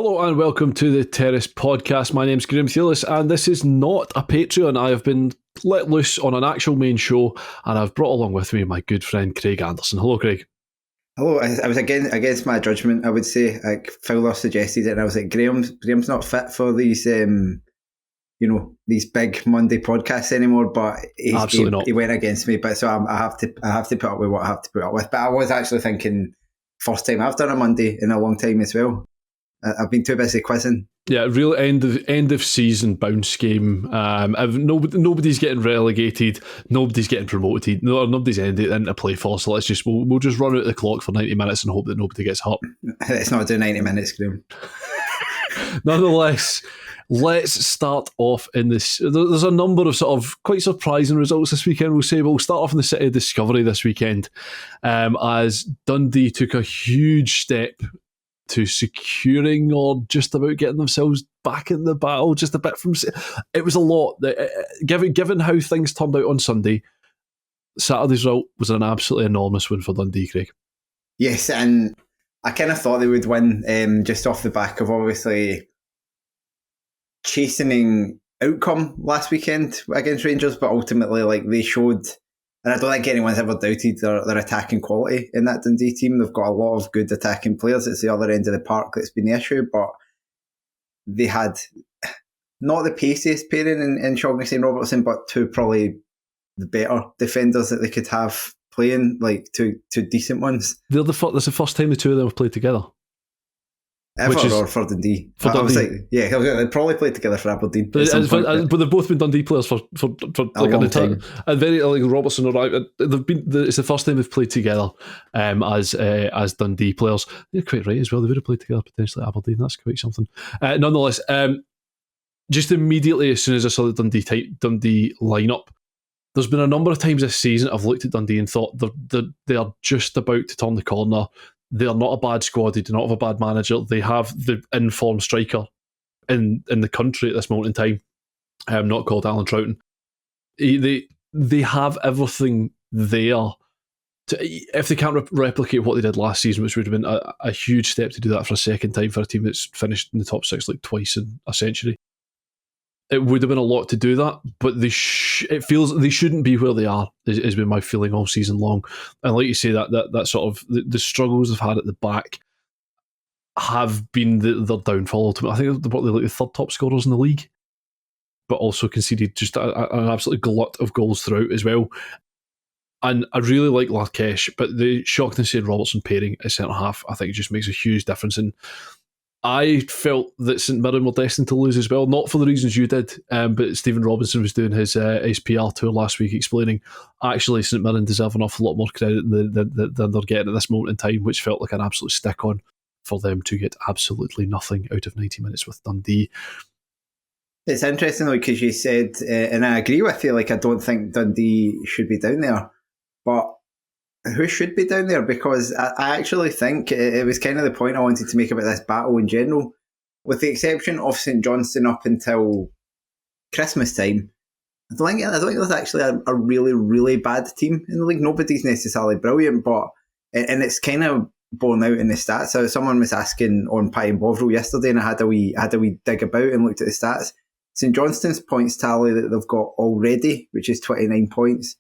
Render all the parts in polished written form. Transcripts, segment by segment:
Hello and welcome to the Terrace Podcast. My name's Graeme Thewliss and this is not a Patreon. I have been let loose on an actual main show and I've brought along with me my good friend Craig Anderson. Hello, Craig. Hello. I was against my judgment, I would say. Like Fowler suggested it and I was like, Graham's not fit for these these big Monday podcasts anymore, but he went against me. But so I have to put up with what I have to put up with. But I was actually thinking, first time I've done a Monday in a long time as well. I've been too busy quizzing. Yeah, real end of season bounce game. Nobody's getting relegated, nobody's getting promoted, nobody's into play for. So we'll just run out the clock for 90 minutes and hope that nobody gets hurt. Let's not do 90 minutes, Graeme. Nonetheless, let's start off in this. There's a number of sort of quite surprising results this weekend, we'll say. But we'll start off in the City of Discovery this weekend, as Dundee took a huge step to securing or just about getting themselves back in the battle just a bit from... It was a lot. Given how things turned out on Sunday, Saturday's result was an absolutely enormous win for Dundee, Craig. Yes, and I kind of thought they would win just off the back of obviously chastening outcome last weekend against Rangers, but ultimately they showed... And I don't think anyone's ever doubted their attacking quality in that Dundee team. They've got a lot of good attacking players. It's the other end of the park that's been the issue, but they had not the paciest pairing in Shaughnessy and Robertson, but two probably the better defenders that they could have playing, two decent ones. That's the first time the two of them have played together. Or for Dundee. For Dundee. They'd probably played together for Aberdeen. But they've both been Dundee players for a long time. And very Robertson or it's the first time they've played together as Dundee players. You're quite right as well. They would have played together potentially at Aberdeen. That's quite something. Nonetheless, just immediately as soon as I saw the Dundee lineup, there's been a number of times this season I've looked at Dundee and thought they are just about to turn the corner. They are not a bad squad. They do not have a bad manager. They have the in-form striker in the country at this moment in time, not called Alan Troughton. They have everything there. If they can't replicate what they did last season, which would have been a huge step to do that for a second time for a team that's finished in the top six twice in a century, it would have been a lot to do that, but it feels they shouldn't be where they are, has been my feeling all season long. And like you say, that sort of the struggles they've had at the back have been their downfall ultimately. I think they're probably the third top scorers in the league, but also conceded just an absolute glut of goals throughout as well. And I really like Larkesh, but the Shaughnessy and Robertson pairing at centre half, I think it just makes a huge difference. And I felt that St Mirren were destined to lose as well, not for the reasons you did, but Stephen Robinson was doing his PR tour last week explaining actually St Mirren deserve an awful lot more credit than they're getting at this moment in time, which felt like an absolute stick-on for them to get absolutely nothing out of 90 minutes with Dundee. It's interesting though, because you said, and I agree with you, I don't think Dundee should be down there, but who should be down there? Because I actually think it was kind of the point I wanted to make about this battle in general. With the exception of St Johnston up until Christmas time, I don't think there's actually a really, really bad team in the league. Nobody's necessarily brilliant, and it's kind of borne out in the stats. So someone was asking on Pie and Bovril yesterday, and I had a wee dig about and looked at the stats. St Johnston's points tally that they've got already, which is 29 points,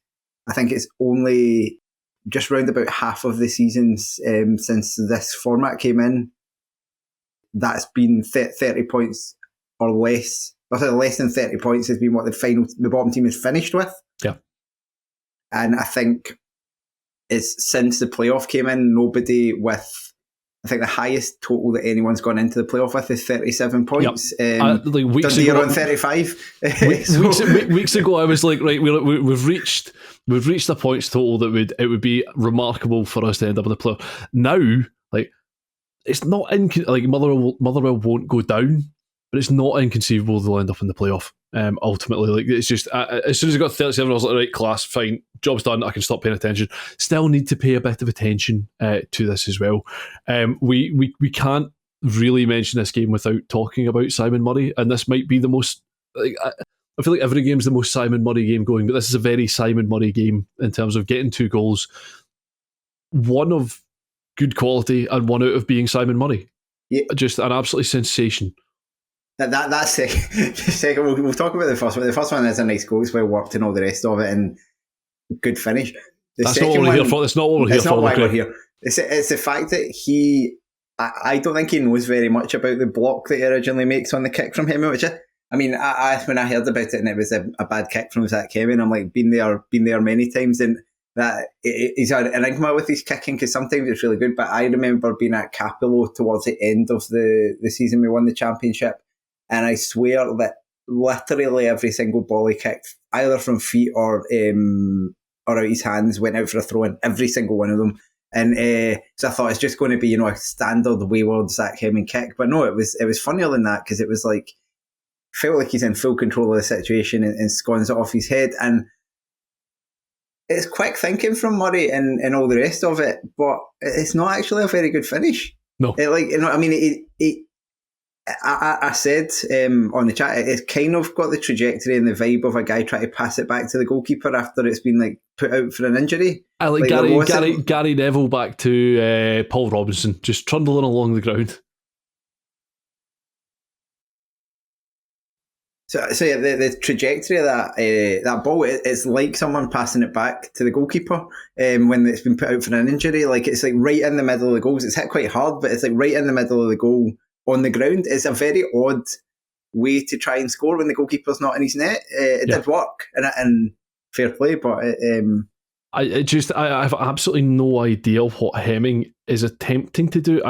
I think it's only just round about half of the seasons since this format came in, that's been 30 points or less. Less than 30 points has been what the bottom team has finished with. Yeah. And I think it's since the playoff came in, nobody with, I think the highest total that anyone's gone into the playoff with is 37 points. Yep. Dundee are on 35. Weeks ago, I was like, right, we've reached a points total that it would be remarkable for us to end up in the playoff. Now, it's not Motherwell won't go down, but it's not inconceivable they'll end up in the playoff. Ultimately, it's just as soon as I got 37, I was like, right, class, fine, job's done. I can stop paying attention. Still need to pay a bit of attention to this as well. We can't really mention this game without talking about Simon Murray, and this might be the most. I feel like every game's the most Simon Murray game going, but this is a very Simon Murray game in terms of getting 2 goals, one of good quality and one out of being Simon Murray. Yeah. Just an absolutely sensation. That's the second. We'll talk about the first one. The first one is a nice goal, it's well worked and all the rest of it, and good finish. That's not what we're here for. That's not what we're here for. It's not why we're here. It's the fact that I don't think he knows very much about the block that he originally makes on the kick from him, which when I heard about it and it was a bad kick from Zach Kevin, I'm like, been there many times, and that he's an enigma with his kicking because sometimes it's really good. But I remember being at Capello towards the end of the season we won the championship, and I swear that literally every single ball he kicked, either from feet or out his hands, went out for a throw in, every single one of them. And so I thought it's just going to be, a standard wayward Zach Hemming kick. But no, it was funnier than that because it was like, felt like he's in full control of the situation and scones it off his head. And it's quick thinking from Murray and all the rest of it, but it's not actually a very good finish. No. I said on the chat, it's kind of got the trajectory and the vibe of a guy trying to pass it back to the goalkeeper after it's been like put out for an injury. I like Gary Neville back to Paul Robinson, just trundling along the ground. So yeah, the trajectory of that ball, it's like someone passing it back to the goalkeeper when it's been put out for an injury. Like it's like right in the middle of the goals. It's hit quite hard, but it's like right in the middle of the goal on the ground. It's a very odd way to try and score when the goalkeeper's not in his net. It did work, and fair play, but I have absolutely no idea what Hemming is attempting to do.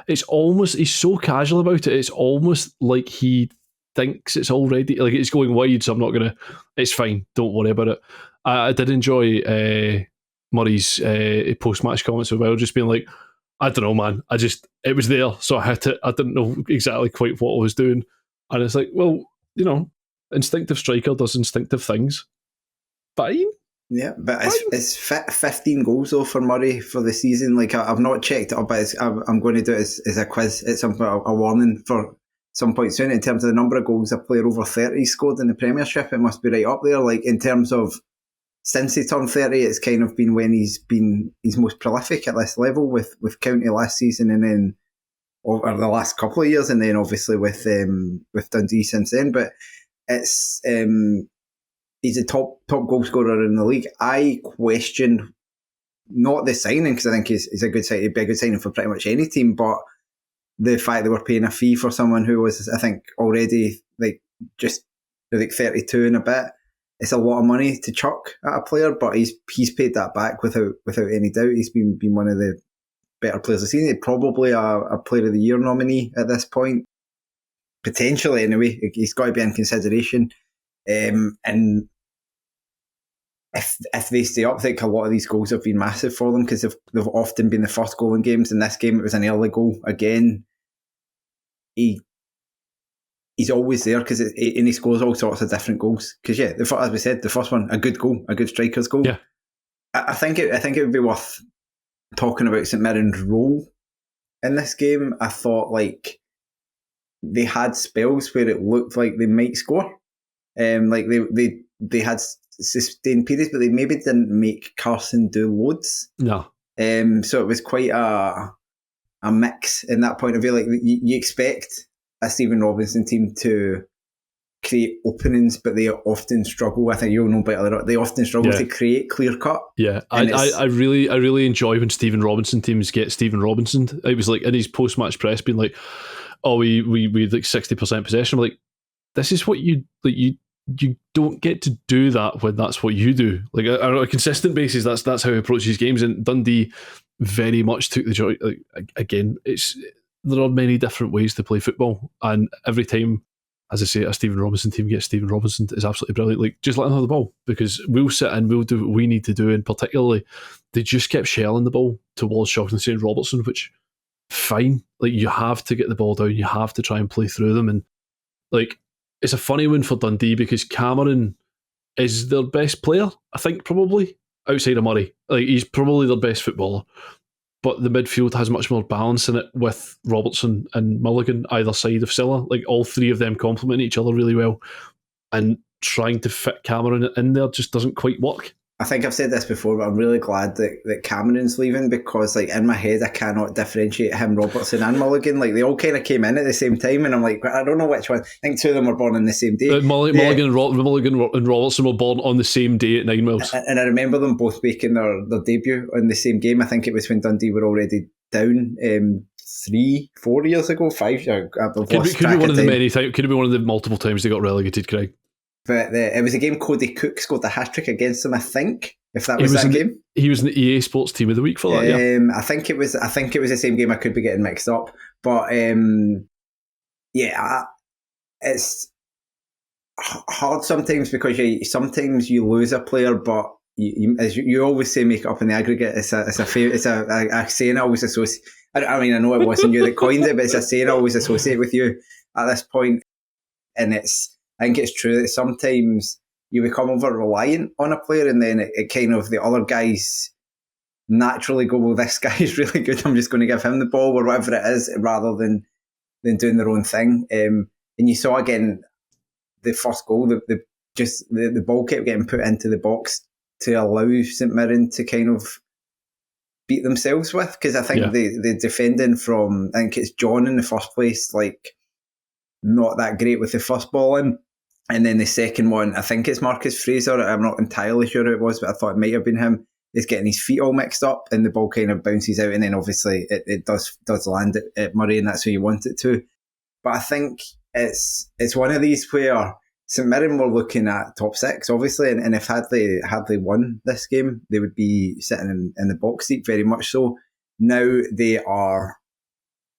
It's almost, he's so casual about it. It's almost like he thinks it's already, like it's going wide, so I'm not gonna. It's fine. Don't worry about it. I did enjoy Murray's post-match comments as well, just being like, I don't know, man. It was there, so I hit it. I didn't know exactly quite what I was doing. And it's like, well, instinctive striker does instinctive things. Fine. Yeah, but it's 15 goals though for Murray for the season. Like I've not checked it up, but I'm going to do it as a quiz at some point, a warning for some point soon in terms of the number of goals a player over 30 scored in the Premiership. It must be right up there. Like in terms of since he turned 30, it's kind of been when he's most prolific at this level with County last season and then over the last couple of years, and then obviously with Dundee since then. But it's he's a top goal scorer in the league. I question not the signing because I think he's a good signing. It'd be a good signing for pretty much any team, but the fact that we're paying a fee for someone who was, I think, already like 32 and a bit. It's a lot of money to chuck at a player, but he's paid that back without any doubt. He's been one of the better players I've seen. He's probably a Player of the Year nominee at this point, potentially anyway. He's got to be in consideration. And if they stay up, I think a lot of these goals have been massive for them because they've often been the first goal in games. In this game, it was an early goal again. He's always there and he scores all sorts of different goals. Because as we said, the first one, a good goal, a good striker's goal. Yeah, I think it would be worth talking about St Mirren's role in this game. I thought like they had spells where it looked like they might score. Like they had sustained periods, but they maybe didn't make Carson do loads. No. So it was quite a mix in that point of view. Like you expect a Stephen Robinson team to create openings, but they often struggle. I think you'll know better. They often struggle to create clear cut. Yeah, I really enjoy when Stephen Robinson teams get Stephen Robinson. It was like in his post match press being like, "Oh, we like 60% possession." I'm like, this is what you like. You don't get to do that when that's what you do. Like on a consistent basis, that's how he approaches games. And Dundee very much took the joy. Like, again, there are many different ways to play football, and every time, as I say, a Stephen Robinson team gets Stephen Robinson is absolutely brilliant. Like, just let him have the ball because we'll sit and we'll do what we need to do. And particularly, they just kept shelling the ball towards Johnstone and Robertson, which fine. Like, you have to get the ball down, you have to try and play through them, and like it's a funny one for Dundee because Cameron is their best player, I think, probably outside of Murray. Like, he's probably their best footballer. But the midfield has much more balance in it with Robertson and Mulligan either side of Silla. Like, all three of them complement each other really well. And trying to fit Cameron in there just doesn't quite work. I think I've said this before, but I'm really glad that Cameron's leaving, because like in my head I cannot differentiate him, Robertson and Mulligan. Like they all kind of came in at the same time, and I'm like, I don't know which one. I think two of them were born on the same day. Mulligan and Robertson were born on the same day at 9 Wells. And I remember them both making their debut on the same game. I think it was when Dundee were already down 3-4 years ago, 5 years. Could be one of the many times. Could have been one of the multiple times they got relegated, Craig. But it was a game Cody Cook scored a hat-trick against them, I think, if that was that game. He was in the EA Sports Team of the Week for that, yeah. I think it was the same game. I could be getting mixed up. But, it's hard sometimes, because sometimes you lose a player, but as you always say, make it up in the aggregate. It's a saying I always associate. I mean, I know it wasn't you that coined it, but it's a saying I always associate with you at this point. And I think it's true that sometimes you become over-reliant on a player, and then it kind of, the other guys naturally go, well, this guy is really good, I'm just going to give him the ball, or whatever it is, rather than doing their own thing. And you saw again the first goal, the ball kept getting put into the box to allow St Mirren to kind of beat themselves with, because I think the defending from, I think it's John in the first place, like not that great with the first ball in. And then the second one, I think it's Marcus Fraser. I'm not entirely sure who it was, but I thought it might have been him. Is getting his feet all mixed up, and the ball kind of bounces out, and then obviously it does land at Murray, and that's where you want it to. But I think it's one of these where St Mirren were looking at top six, obviously, and if had they won this game, they would be sitting in the box seat, very much so. Now they've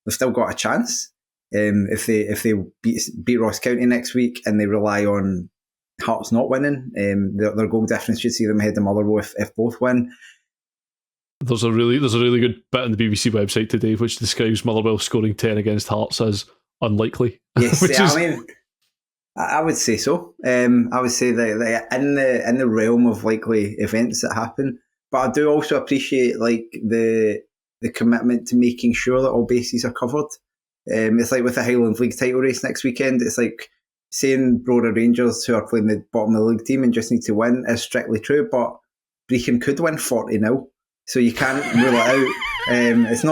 still got a chance. If they beat Ross County next week, and they rely on Hearts not winning, their goal difference should see them ahead of Motherwell if both win. There's a really good bit on the BBC website today which describes Motherwell scoring 10 against Hearts as unlikely. Yes, I mean, I would say so. I would say that in the realm of likely events that happen, but I do also appreciate like the commitment to making sure that all bases are covered. It's like with the Highland League title race next weekend, it's like saying Broder Rangers, who are playing the bottom of the league team and just need to win, is strictly true, but Brecon could win 40-0, so you can't rule it out. It's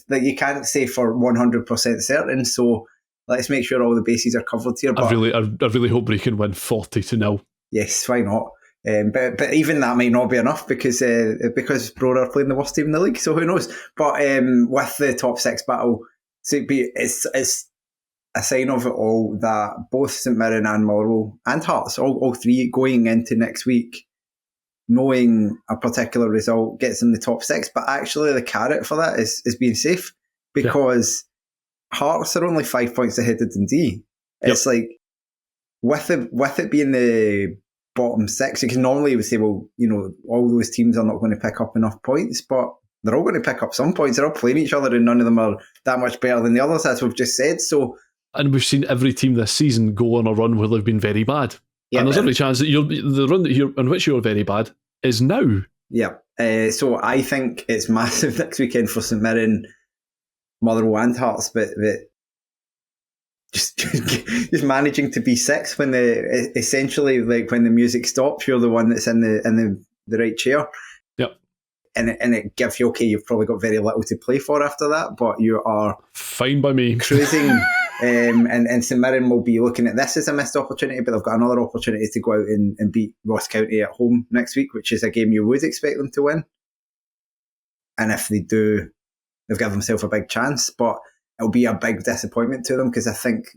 like you can't say for 100% certain, so let's make sure all the bases are covered here. But I really hope Brecon win 40-0. Yes, why not? But even that might not be enough, because Broder are playing the worst team in the league, so who knows? But with the top six battle, so it's a sign of it all that both St Mirren and Motherwell and Hearts, all three, going into next week, knowing a particular result gets in the top six. But actually the carrot for that is being safe, because Hearts are only 5 points ahead of Dundee. It's like, with it being the bottom six, because normally you would say, well, you know, all those teams are not going to pick up enough points, but they're all going to pick up some points. They're all playing each other, and none of them are that much better than the others, as we've just said. So, and we've seen every team this season go on a run where they've been very bad. Yeah, and there's every chance that the run in which you're very bad is now. Yeah. So I think it's massive next weekend for St Mirren, Motherwell and Hearts, but just managing to be sixth when essentially like when the music stops, you're the one that's in the right chair. And it gives you, okay, you've probably got very little to play for after that, but you are fine by me, cruising. And St Mirren will be looking at this as a missed opportunity, but they've got another opportunity to go out and beat Ross County at home next week, which is a game you would expect them to win. And if they do, they've given themselves a big chance, but it'll be a big disappointment to them, because I think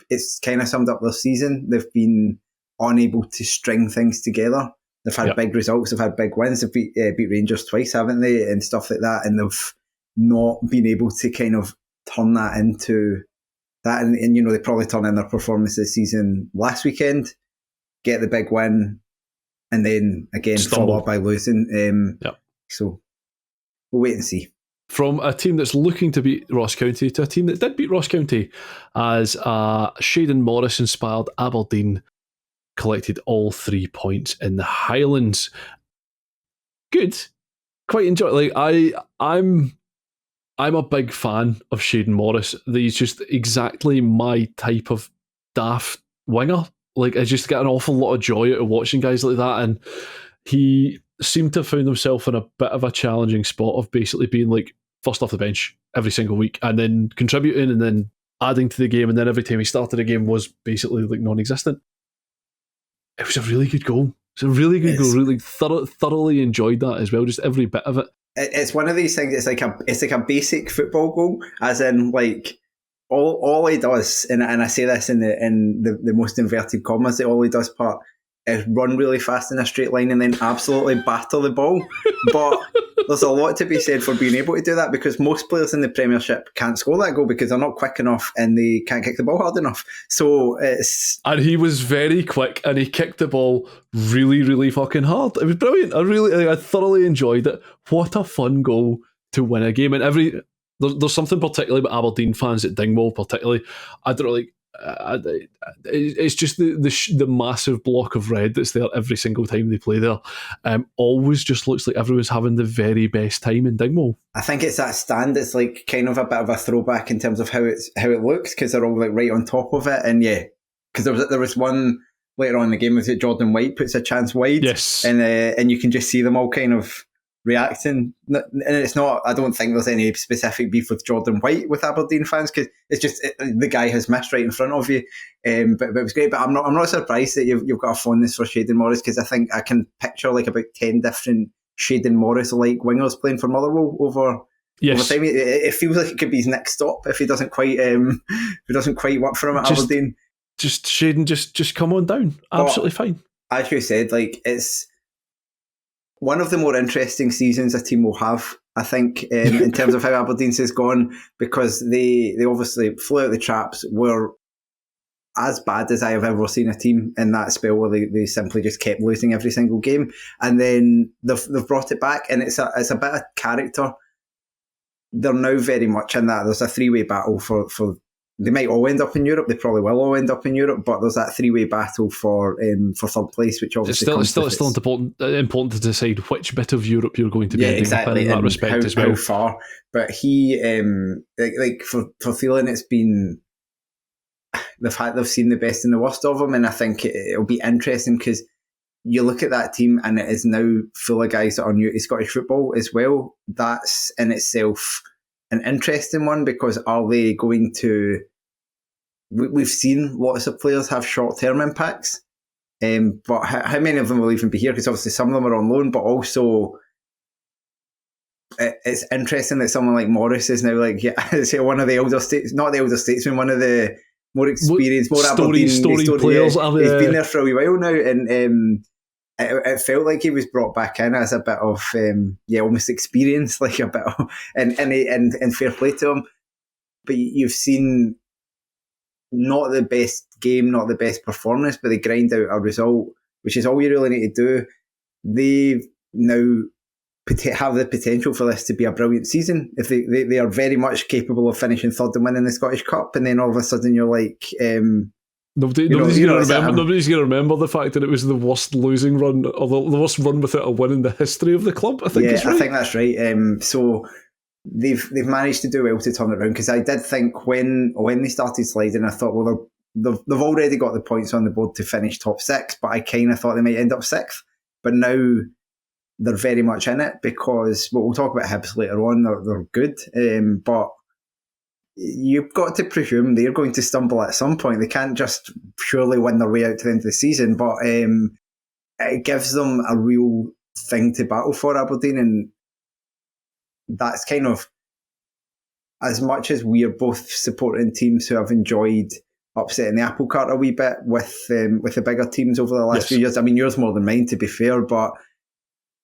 it's kind of summed up their season. They've been unable to string things together. They've had big results, they've had big wins, they've beat Rangers twice, haven't they, and stuff like that, and they've not been able to kind of turn that into that, and you know, they probably turn in their performance this season last weekend, get the big win, and then again follow up by losing. So we'll wait and see. From a team that's looking to beat Ross County to a team that did beat Ross County, as Shayden Morris inspired Aberdeen collected all 3 points in the Highlands. Good, quite enjoy. Like I'm a big fan of Shayden Morris. He's just exactly my type of daft winger. Like, I just get an awful lot of joy out of watching guys like that, and he seemed to have found himself in a bit of a challenging spot of basically being like first off the bench every single week and then contributing and then adding to the game, and then every time he started a game was basically like non-existent. It was a really good goal. It's a really good goal. Really thoroughly enjoyed that as well. Just every bit of it. It's one of these things. It's like a basic football goal, as in like all he does, and I say this in the most inverted commas, that all he does part is run really fast in a straight line and then absolutely batter the ball. But there's a lot to be said for being able to do that, because most players in the Premiership can't score that goal because they're not quick enough and they can't kick the ball hard enough. So and he was very quick and he kicked the ball really, really fucking hard. It was brilliant. I thoroughly enjoyed it. What a fun goal to win a game. And there's something particularly about Aberdeen fans at Dingwall, particularly. I don't know, like. It's just the massive block of red that's there every single time they play there. Always just looks like everyone's having the very best time in Dingwall. I think it's that stand. It's like kind of a bit of a throwback in terms of how it looks, because they're all like right on top of it. And yeah, because there was one later on in the game, was it Jordan White puts a chance wide? Yes, and you can just see them all kind of reacting, and it's not. I don't think there's any specific beef with Jordan White with Aberdeen fans, because it's just the guy has missed right in front of you. But it was great. But I'm not surprised that you've got a fondness for Shayden Morris, because I think I can picture like about 10 different Shayden Morris like wingers playing for Motherwell over time. It feels like it could be his next stop if he doesn't quite work for him at Aberdeen. Just Shayden, just come on down. Absolutely fine. As you said, like it's one of the more interesting seasons a team will have, I think, in terms of how Aberdeen's has gone, because they obviously flew out the traps, were as bad as I have ever seen a team in that spell, where they simply just kept losing every single game, and then they've brought it back, and it's a bit of character. They're now very much in that. There's a three-way battle for. They might all end up in Europe. They probably will all end up in Europe, but there's that three-way battle for third place, which obviously it's still important to decide which bit of Europe you're going to be ending up in that respect as well. How far? But he, like for Thewliss, it's been they've seen the best and the worst of him, and I think it'll be interesting, because you look at that team and it is now full of guys that are new to Scottish football as well. That's in itself an interesting one, because are they going to... We've seen lots of players have short-term impacts, but how many of them will even be here? Because obviously some of them are on loan, but also it's interesting that someone like Morris is now like, one of the elder not the elder statesmen, one of the more experienced, more Aberdeen story players. He's been there for a wee while now, and it felt like he was brought back in as a bit of almost experience, like a bit of, and fair play to him. But you've seen not the best game, not the best performance, but they grind out a result, which is all you really need to do. They now have the potential for this to be a brilliant season. If they are very much capable of finishing third and winning the Scottish Cup, and then all of a sudden you're like... Nobody's going to remember the fact that it was the worst losing run, or the worst run without a win in the history of the club. I think I think that's right. So they've managed to do well to turn it around, because I did think when they started sliding, I thought, well, they've already got the points on the board to finish top six, but I kind of thought they might end up sixth. But now they're very much in it, because we'll talk about Hibs later on. They're good, but you've got to presume they're going to stumble at some point. They can't just surely win their way out to the end of the season, but it gives them a real thing to battle for, Aberdeen, and that's kind of, as much as we're both supporting teams who have enjoyed upsetting the apple cart a wee bit with the bigger teams over the last few years. I mean, yours more than mine, to be fair, but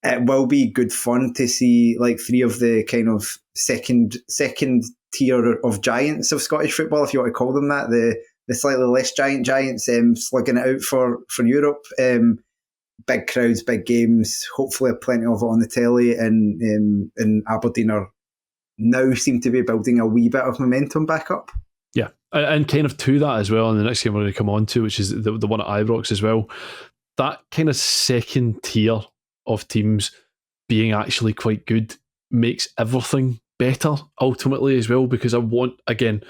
it will be good fun to see like three of the kind of second tier of giants of Scottish football, if you want to call them that, the slightly less giants slugging it out for Europe. Big crowds, big games, hopefully plenty of it on the telly, and Aberdeen are now seem to be building a wee bit of momentum back up. Yeah, and kind of to that as well, in the next game we're going to come on to, which is the one at Ibrox as well, that kind of second tier of teams being actually quite good makes everything better ultimately as well, because I want, again,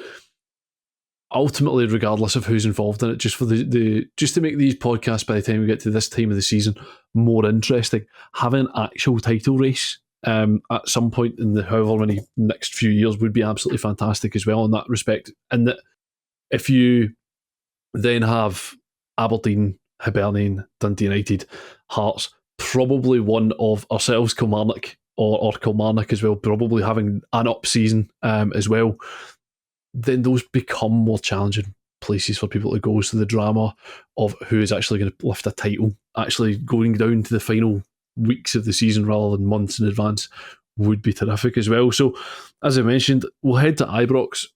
ultimately, regardless of who's involved in it, just for just to make these podcasts by the time we get to this time of the season more interesting, having an actual title race at some point in the however many next few years would be absolutely fantastic as well in that respect. And that if you then have Aberdeen, Hibernian, Dundee United, Hearts, probably one of ourselves, Kilmarnock, or Kilmarnock as well, probably having an up season as well, then those become more challenging places for people to go. So the drama of who is actually going to lift a title, actually going down to the final weeks of the season rather than months in advance, would be terrific as well. So, as I mentioned, we'll head to Ibrox,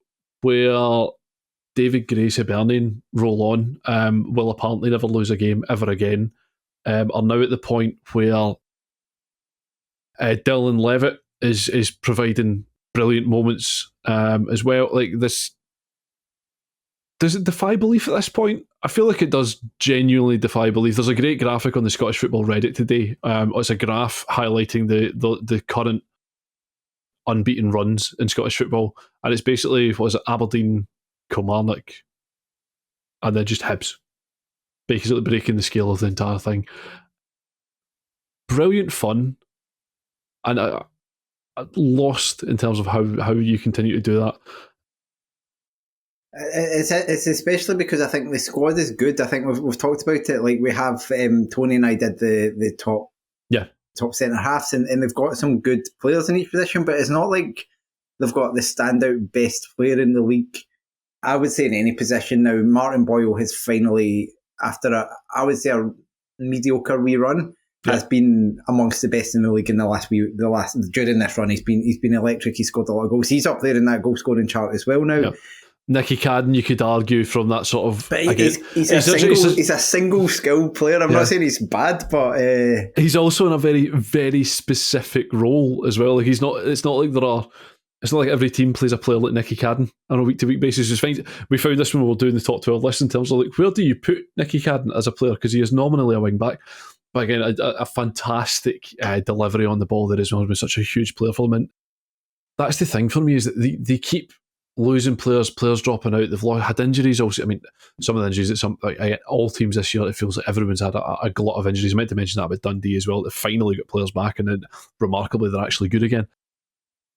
where David Gray's Hibernian roll on, will apparently never lose a game ever again, are now at the point where Dylan Levitt is providing brilliant moments as well. Like this, does it defy belief at this point? I feel like it does genuinely defy belief. There's a great graphic on the Scottish Football Reddit today. It's a graph highlighting the current unbeaten runs in Scottish football, and it's basically Aberdeen, Kilmarnock, and then just Hibs, basically breaking the scale of the entire thing. Brilliant fun, and lost in terms of how you continue to do that. It's especially because I think the squad is good. I think we've talked about it. Like we have Tony and I did the top centre halves, and they've got some good players in each position. But it's not like they've got the standout best player in the league. I would say in any position now, Martin Boyle has finally, after a mediocre rerun, has been amongst the best in the league in during this run. He's been electric. He's scored a lot of goals. He's up there in that goal scoring chart as well now. Yep. Nicky Cadden, you could argue from that sort of. But he's a single skilled player. I'm not saying he's bad, but he's also in a very, very specific role as well. Like it's not like every team plays a player like Nicky Cadden on a week-to-week basis. We found this when we were doing the top 12 list in terms of like, where do you put Nicky Cadden as a player, because he is nominally a wing back. But again, a fantastic delivery on the ball there as well. Has been such a huge player for them. And that's the thing for me, is that they keep losing players dropping out. They've had injuries also. I mean, some of the injuries that all teams this year, it feels like everyone's had a glut of injuries. I meant to mention that about Dundee as well. They finally got players back, and then remarkably they're actually good again.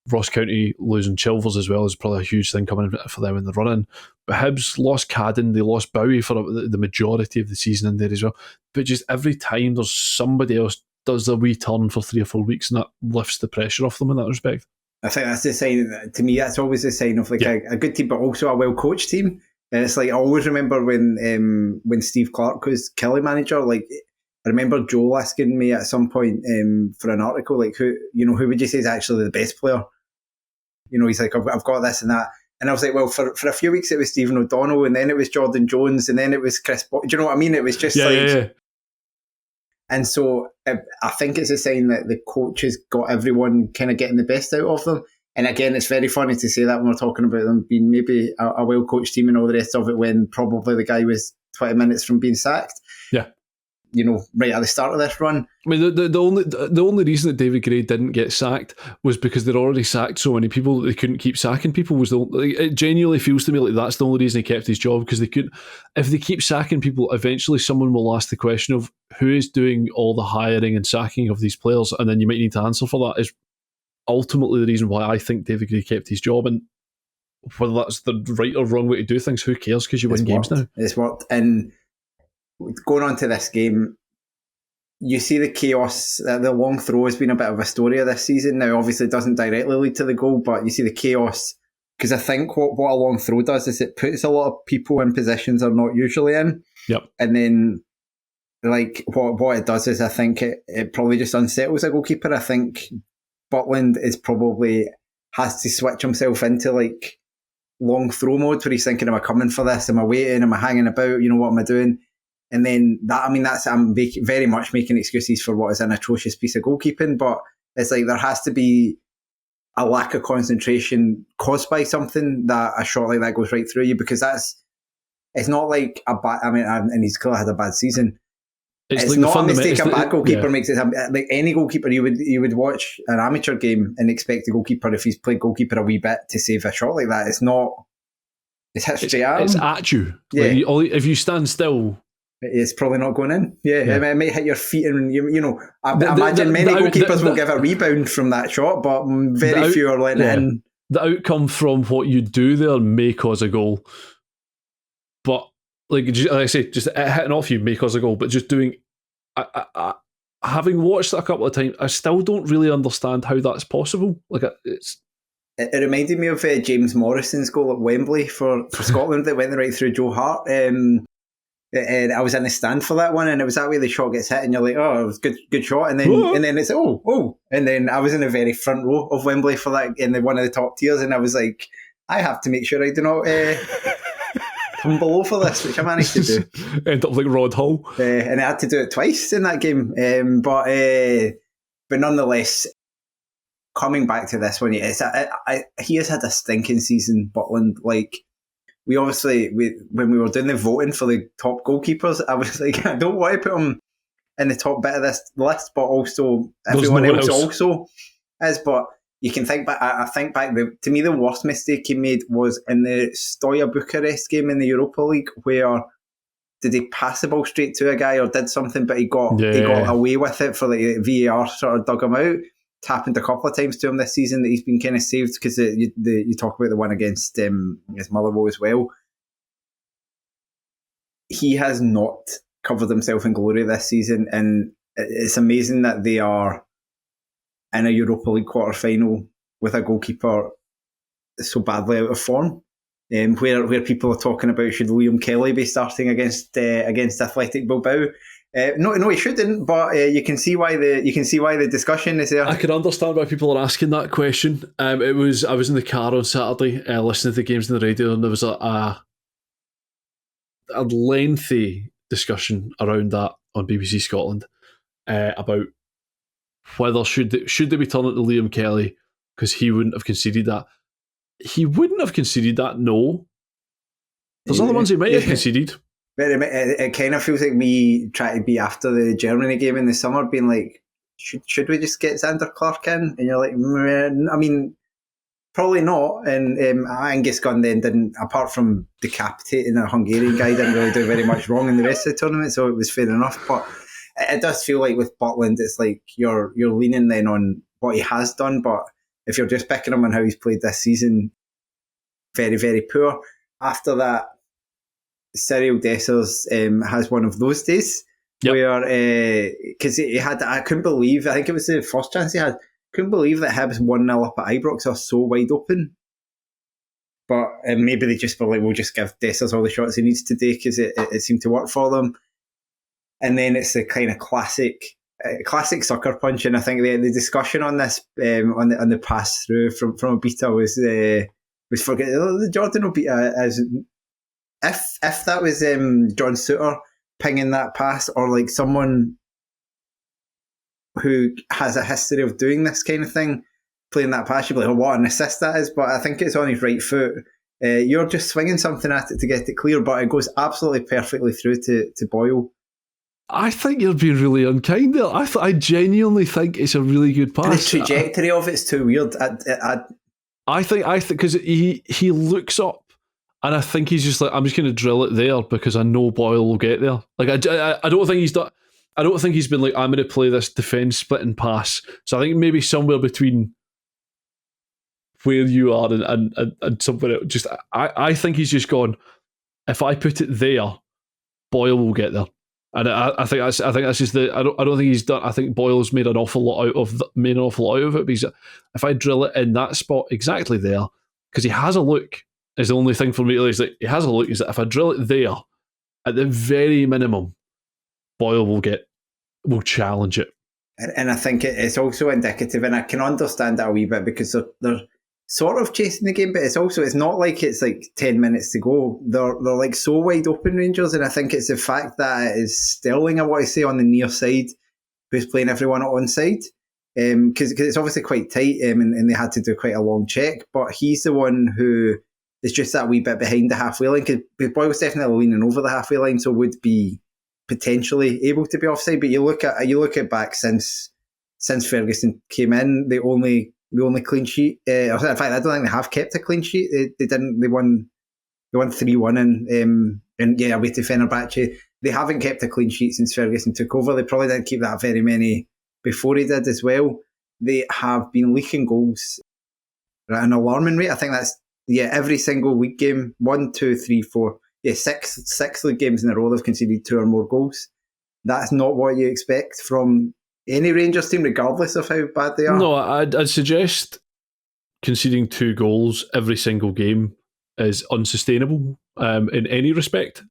Ross County losing Chilvers as well is probably a huge thing coming in for them in the run-in. But Hibs lost Cadden, they lost Bowie for the majority of the season in there as well. But just every time there's somebody else does a wee turn for 3 or 4 weeks, and that lifts the pressure off them in that respect. I think that's the sign, to me, that's always a sign of like a good team, but also a well-coached team. And it's like, I always remember when Steve Clarke was Kelly manager, like, I remember Joel asking me at some point for an article, like, who would you say is actually the best player? He's like, I've got this and that. And I was like, well, for a few weeks it was Stephen O'Donnell, and then it was Jordan Jones, and then it was Chris Do you know what I mean? It was just Yeah. And so I think it's a sign that the coach has got everyone kind of getting the best out of them. And again, it's very funny to say that when we're talking about them being maybe a well-coached team and all the rest of it, when probably the guy was 20 minutes from being sacked. Yeah. Right at the start of this run. I mean, the only reason that David Gray didn't get sacked was because they'd already sacked so many people that they couldn't keep sacking people. It genuinely feels to me like that's the only reason he kept his job, because they couldn't. If they keep sacking people, eventually someone will ask the question of who is doing all the hiring and sacking of these players, and then you might need to answer for that. Is ultimately the reason why I think David Gray kept his job. And whether that's the right or wrong way to do things, who cares, because you win games now. It's worked. And going on to this game, you see the chaos. The long throw has been a bit of a story of this season. Now, obviously, it doesn't directly lead to the goal, but you see the chaos, because I think what a long throw does is it puts a lot of people in positions they're not usually in. Yep. And then, like, what it does is I think it probably just unsettles a goalkeeper. I think Butland has to switch himself into, like, long throw mode, where he's thinking, am I coming for this? Am I waiting? Am I hanging about? What am I doing? And then I'm very much making excuses for what is an atrocious piece of goalkeeping, but it's like there has to be a lack of concentration caused by something that a shot like that goes right through you, because it's not like a bad, and he's clearly had a bad season. It's like not a mistake a bad goalkeeper makes. It like any goalkeeper, you would watch an amateur game and expect the goalkeeper, if he's played goalkeeper a wee bit, to save a shot like that. It's not It's hit straight at him. It's at you. Yeah. Like, if you stand still, it's probably not going in. Yeah. It might hit your feet, and I imagine many the goalkeepers will give a rebound from that shot, but very few are letting it in. The outcome from what you do there may cause a goal, but like I say, just hitting off you may cause a goal, but just doing. Having watched it a couple of times, I still don't really understand how that's possible. Like It reminded me of James Morrison's goal at Wembley for Scotland that went right through Joe Hart. And I was in the stand for that one, and it was that way the shot gets hit, and you're like, oh, it was good shot, and then it's and then I was in the very front row of Wembley for that in one of the top tiers, and I was like, I have to make sure I do not come below for this, which I managed to do. End up like Rod Hull, and I had to do it twice in that game, but nonetheless. Coming back to this one, he has had a stinking season, Butland. Like, we obviously, when we were doing the voting for the top goalkeepers, I was like, I don't want to put him in the top bit of this list, but also everyone else also is. But you can think back, I think back, to me, the worst mistake he made was in the Stoya Bucharest game in the Europa League, where did he pass the ball straight to a guy or did something, but he got away with it for like VAR sort of dug him out. It's happened a couple of times to him this season that he's been kind of saved because you talk about the one against Motherwell as well. He has not covered himself in glory this season, and it's amazing that they are in a Europa League quarter-final with a goalkeeper so badly out of form. Where people are talking about should Liam Kelly be starting against Athletic Bilbao. No, he shouldn't. But you can see why the discussion is there. I can understand why people are asking that question. I was in the car on Saturday listening to the games on the radio, and there was a lengthy discussion around that on BBC Scotland about whether should they be turning to Liam Kelly because he wouldn't have conceded that. He wouldn't have conceded that. No, there's other ones he might have conceded. But it kind of feels like me trying to be after the Germany game in the summer, being like, should we just get Xander Clark in? And you're like, I mean, probably not. And Angus Gunn then didn't, apart from decapitating a Hungarian guy, didn't really do very much wrong in the rest of the tournament, so it was fair enough. But it does feel like with Butland, it's like you're leaning then on what he has done, but if you're just picking him on how he's played this season, very, very poor. After that, Cyril Dessers has one of those days where, because he had, I couldn't believe, I think it was the first chance he had, couldn't believe that Hibs 1-0 up at Ibrox are so wide open. But maybe they just were like, we'll just give Dessers all the shots he needs today because it seemed to work for them. And then it's the kind of classic sucker punch, and I think the discussion on this on the pass through from Obita was forget Jordan Obita as if that was John Souttar pinging that pass, or like someone who has a history of doing this kind of thing, playing that pass, you'd be like, oh, what an assist that is. But I think it's on his right foot. You're just swinging something at it to get it clear, but it goes absolutely perfectly through to Boyle. I think you're being really unkind there. I genuinely think it's a really good pass. And the trajectory of it's too weird. I think because he looks up, and I think he's just like, I'm just going to drill it there because I know Boyle will get there. Like I don't think he's done. I don't think he's been like, I'm going to play this defence splitting pass. So I think maybe somewhere between where you are and somewhere else. Just I think he's just gone, if I put it there, Boyle will get there. And I think that's just the. I don't think he's done. I think Boyle's made an awful lot out of it. Because if I drill it in that spot exactly there, because he has a look, is the only thing for me. Is that he has a look. Is that if I drill it there, at the very minimum, Boyle will challenge it. And I think it's also indicative, and I can understand that a wee bit because they're sort of chasing the game, but it's not like it's like 10 minutes to go. They're like so wide open, Rangers, and I think it's the fact that it is Sterling, I want to say, on the near side, who's playing everyone onside. Because it's obviously quite tight, and they had to do quite a long check, but he's the one who is just that wee bit behind the halfway line, because Boyle's definitely leaning over the halfway line, so would be potentially able to be offside. But you look at back since Ferguson came in, the only clean sheet. In fact, I don't think they have kept a clean sheet. They didn't. They won won 3-1 away to Fenerbahce. They haven't kept a clean sheet since Ferguson took over. They probably didn't keep that very many before he did as well. They have been leaking goals at an alarming rate. I think that's every single league game, 1, 2, 3, 4, six league games in a row they've conceded 2 or more goals. That's not what you expect from any Rangers team, regardless of how bad they are. No, I'd suggest conceding 2 goals every single game is unsustainable in any respect.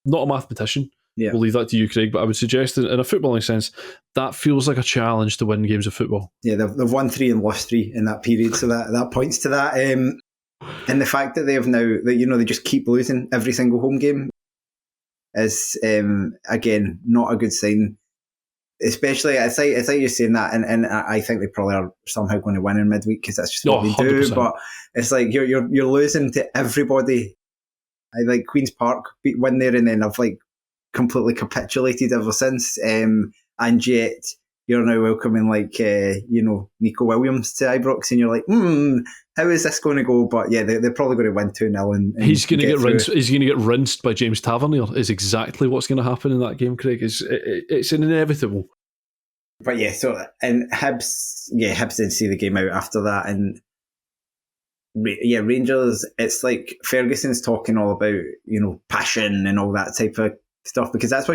Not a mathematician. Yeah. We'll leave that to you, Craig, but I would suggest in a footballing sense, that feels like a challenge to win games of football. Yeah, they've won 3 and lost 3 in that period, so that points to that. And the fact that they have now, they just keep losing every single home game is, again, not a good sign. Especially, it's like you're saying that, and I think they probably are somehow going to win in midweek because that's just what they 100%. do. But it's like you're losing to everybody. I like Queen's Park win there, and then I've completely capitulated ever since. And yet you're now welcoming Nico Williams to Ibrox, and you're like, how is this going to go? But yeah, they're probably going to win 2-0. And he's going to get rinsed. He's going to get rinsed by James Tavernier. Is exactly what's going to happen in that game, Craig. It's inevitable. But yeah, so and Hibs didn't see the game out after that, and Rangers. It's like Ferguson's talking all about passion and all that type of stuff because that's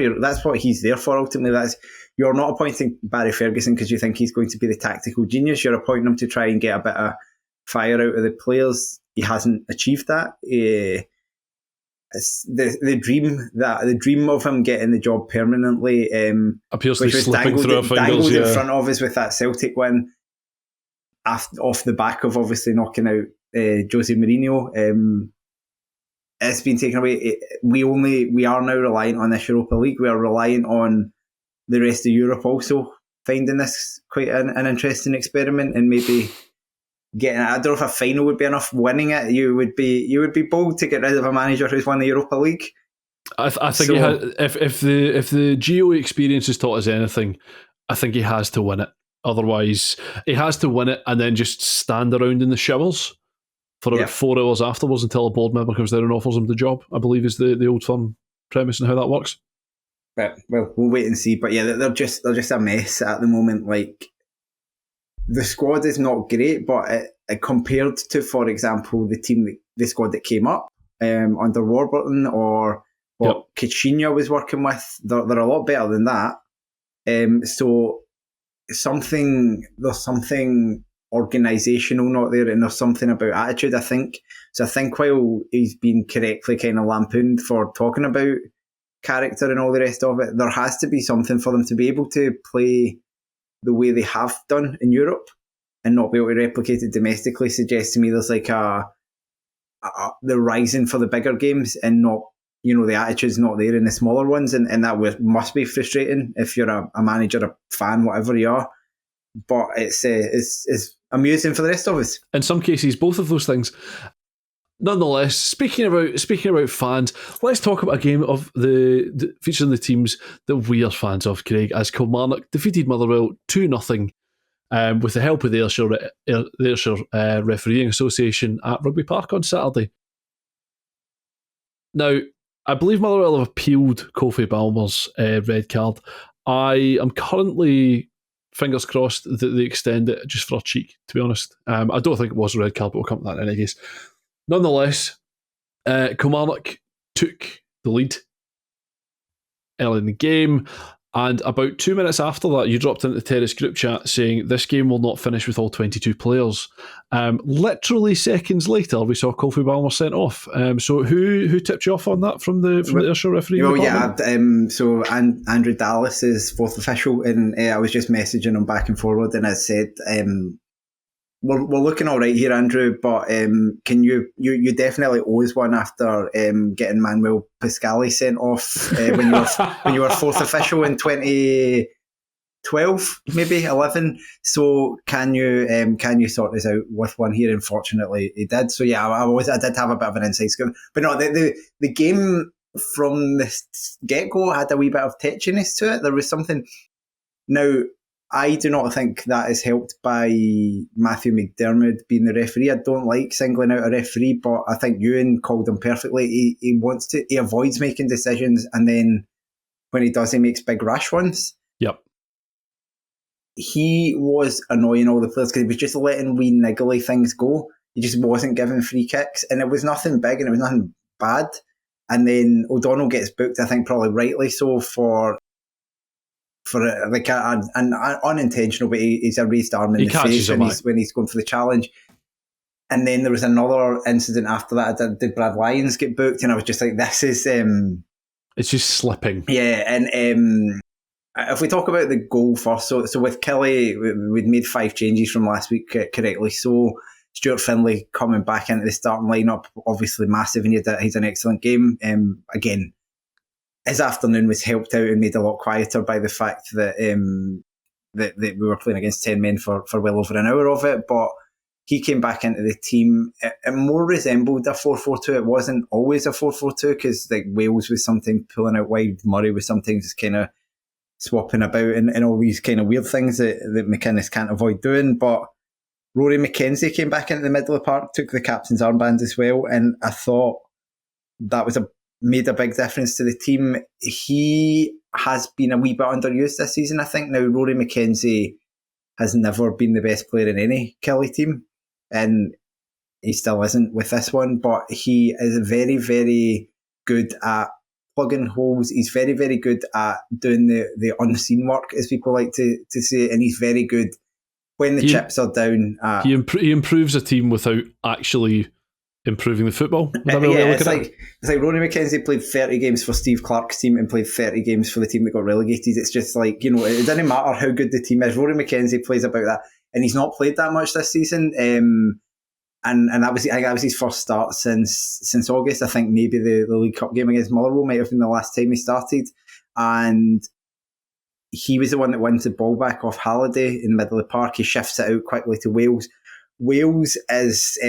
what he's there for. Ultimately, you're not appointing Barry Ferguson because you think he's going to be the tactical genius. You're appointing him to try and get a bit of fire out of the players. He hasn't achieved that. It's the dream of him getting the job permanently appears to be slipping through our fingers. Dangled in front of us with that Celtic win, off the back of obviously knocking out Jose Mourinho. It's been taken away. We are now reliant on this Europa League. We are reliant on the rest of Europe also finding this quite an interesting experiment and maybe getting. I don't know if a final would be enough. Winning it, you would be bold to get rid of a manager who's won the Europa League. I think he has, if the Geo experience has taught us anything, I think he has to win it. Otherwise, he has to win it and then just stand around in the showers for about 4 hours afterwards until a board member comes down and offers him the job. I believe is the old firm premise and how that works. But well, we'll wait and see. But yeah, they're just a mess at the moment. Like the squad is not great, but it compared to, for example, the squad that came up under Warburton or what Caixinha was working with, they're a lot better than that. So there's something organisational not there, and there's something about attitude, I think. So I think while he's been correctly kind of lampooned for talking about character and all the rest of it, there has to be something for them to be able to play the way they have done in Europe and not be able to replicate it domestically. Suggests to me there's like the rising for the bigger games and not, the attitude's not there in the smaller ones, and that must be frustrating if you're a manager, a fan, whatever you are. But it's amusing for the rest of us. In some cases, both of those things. Nonetheless, speaking about fans, let's talk about a game of the featuring the teams that we are fans of, Craig, as Kilmarnock defeated Motherwell 2-0 with the help of the Ayrshire Refereeing Association at Rugby Park on Saturday. Now, I believe Motherwell have appealed Kofi Balmer's red card. I am currently, fingers crossed, that they extend it just for a cheek, to be honest. I don't think it was a red card, but we'll come to that in any case. Nonetheless, Kilmarnock took the lead early in the game, and about 2 minutes after that, you dropped into the Terrace group chat saying this game will not finish with all 22 players. Literally seconds later, we saw Kofi Balmer sent off. So who tipped you off on that from the Ayrshire referee? Well, so Andrew Dallas is fourth official, and I was just messaging him back and forward, and I said, we're looking all right here, Andrew, but can you definitely owe us one after getting Manuel Pascali sent off when you were fourth official in 2012, maybe 11. So can you sort this out with one here? Unfortunately, he did. So yeah, I did have a bit of an inside scoop, but no, the game from the get go had a wee bit of tetchiness to it. There was something. Now, I do not think that is helped by Matthew McDermott being the referee. I don't like singling out a referee, but I think Ewan called him perfectly. He avoids making decisions, and then when he does, he makes big rash ones. Yep. He was annoying all the players because he was just letting wee niggly things go. He just wasn't giving free kicks, and it was nothing big and it was nothing bad. And then O'Donnell gets booked, I think probably rightly so, for like an unintentional, but he's a raised arm in the face when he's going for the challenge. And then there was another incident after that. Did Brad Lyons get booked? And I was just like, this is... it's just slipping. Yeah, and if we talk about the goal first, so with Kelly, we'd made 5 changes from last week, correctly so. Stuart Findlay coming back into the starting lineup, obviously massive, and he's an excellent game. Again, his afternoon was helped out and made a lot quieter by the fact that that we were playing against 10 men for well over an hour of it. But he came back into the team. It more resembled a 4-4-2. It wasn't always a 4-4-2 because like Wales was sometimes pulling out wide, Murray was sometimes just kind of swapping about and all these kind of weird things that McInnes can't avoid doing. But Rory McKenzie came back into the middle of the park, took the captain's armband as well, and I thought that made a big difference to the team. He has been a wee bit underused this season, I think. Now, Rory McKenzie has never been the best player in any Kelly team, and he still isn't with this one, but he is very, very good at plugging holes. He's very, very good at doing the unseen work, as people like to say, and he's very good when the chips are down. He improves a team without actually improving the football. It's like Rory McKenzie played 30 games for Steve Clarke's team and played 30 games for the team that got relegated. It's just like, it doesn't matter how good the team is. Rory McKenzie plays about that, and he's not played that much this season. And that was his first start since August. I think maybe the League Cup game against Motherwell might have been the last time he started, and he was the one that wins the ball back off Halliday in the middle of the park. He shifts it out quickly to Wales. Wales is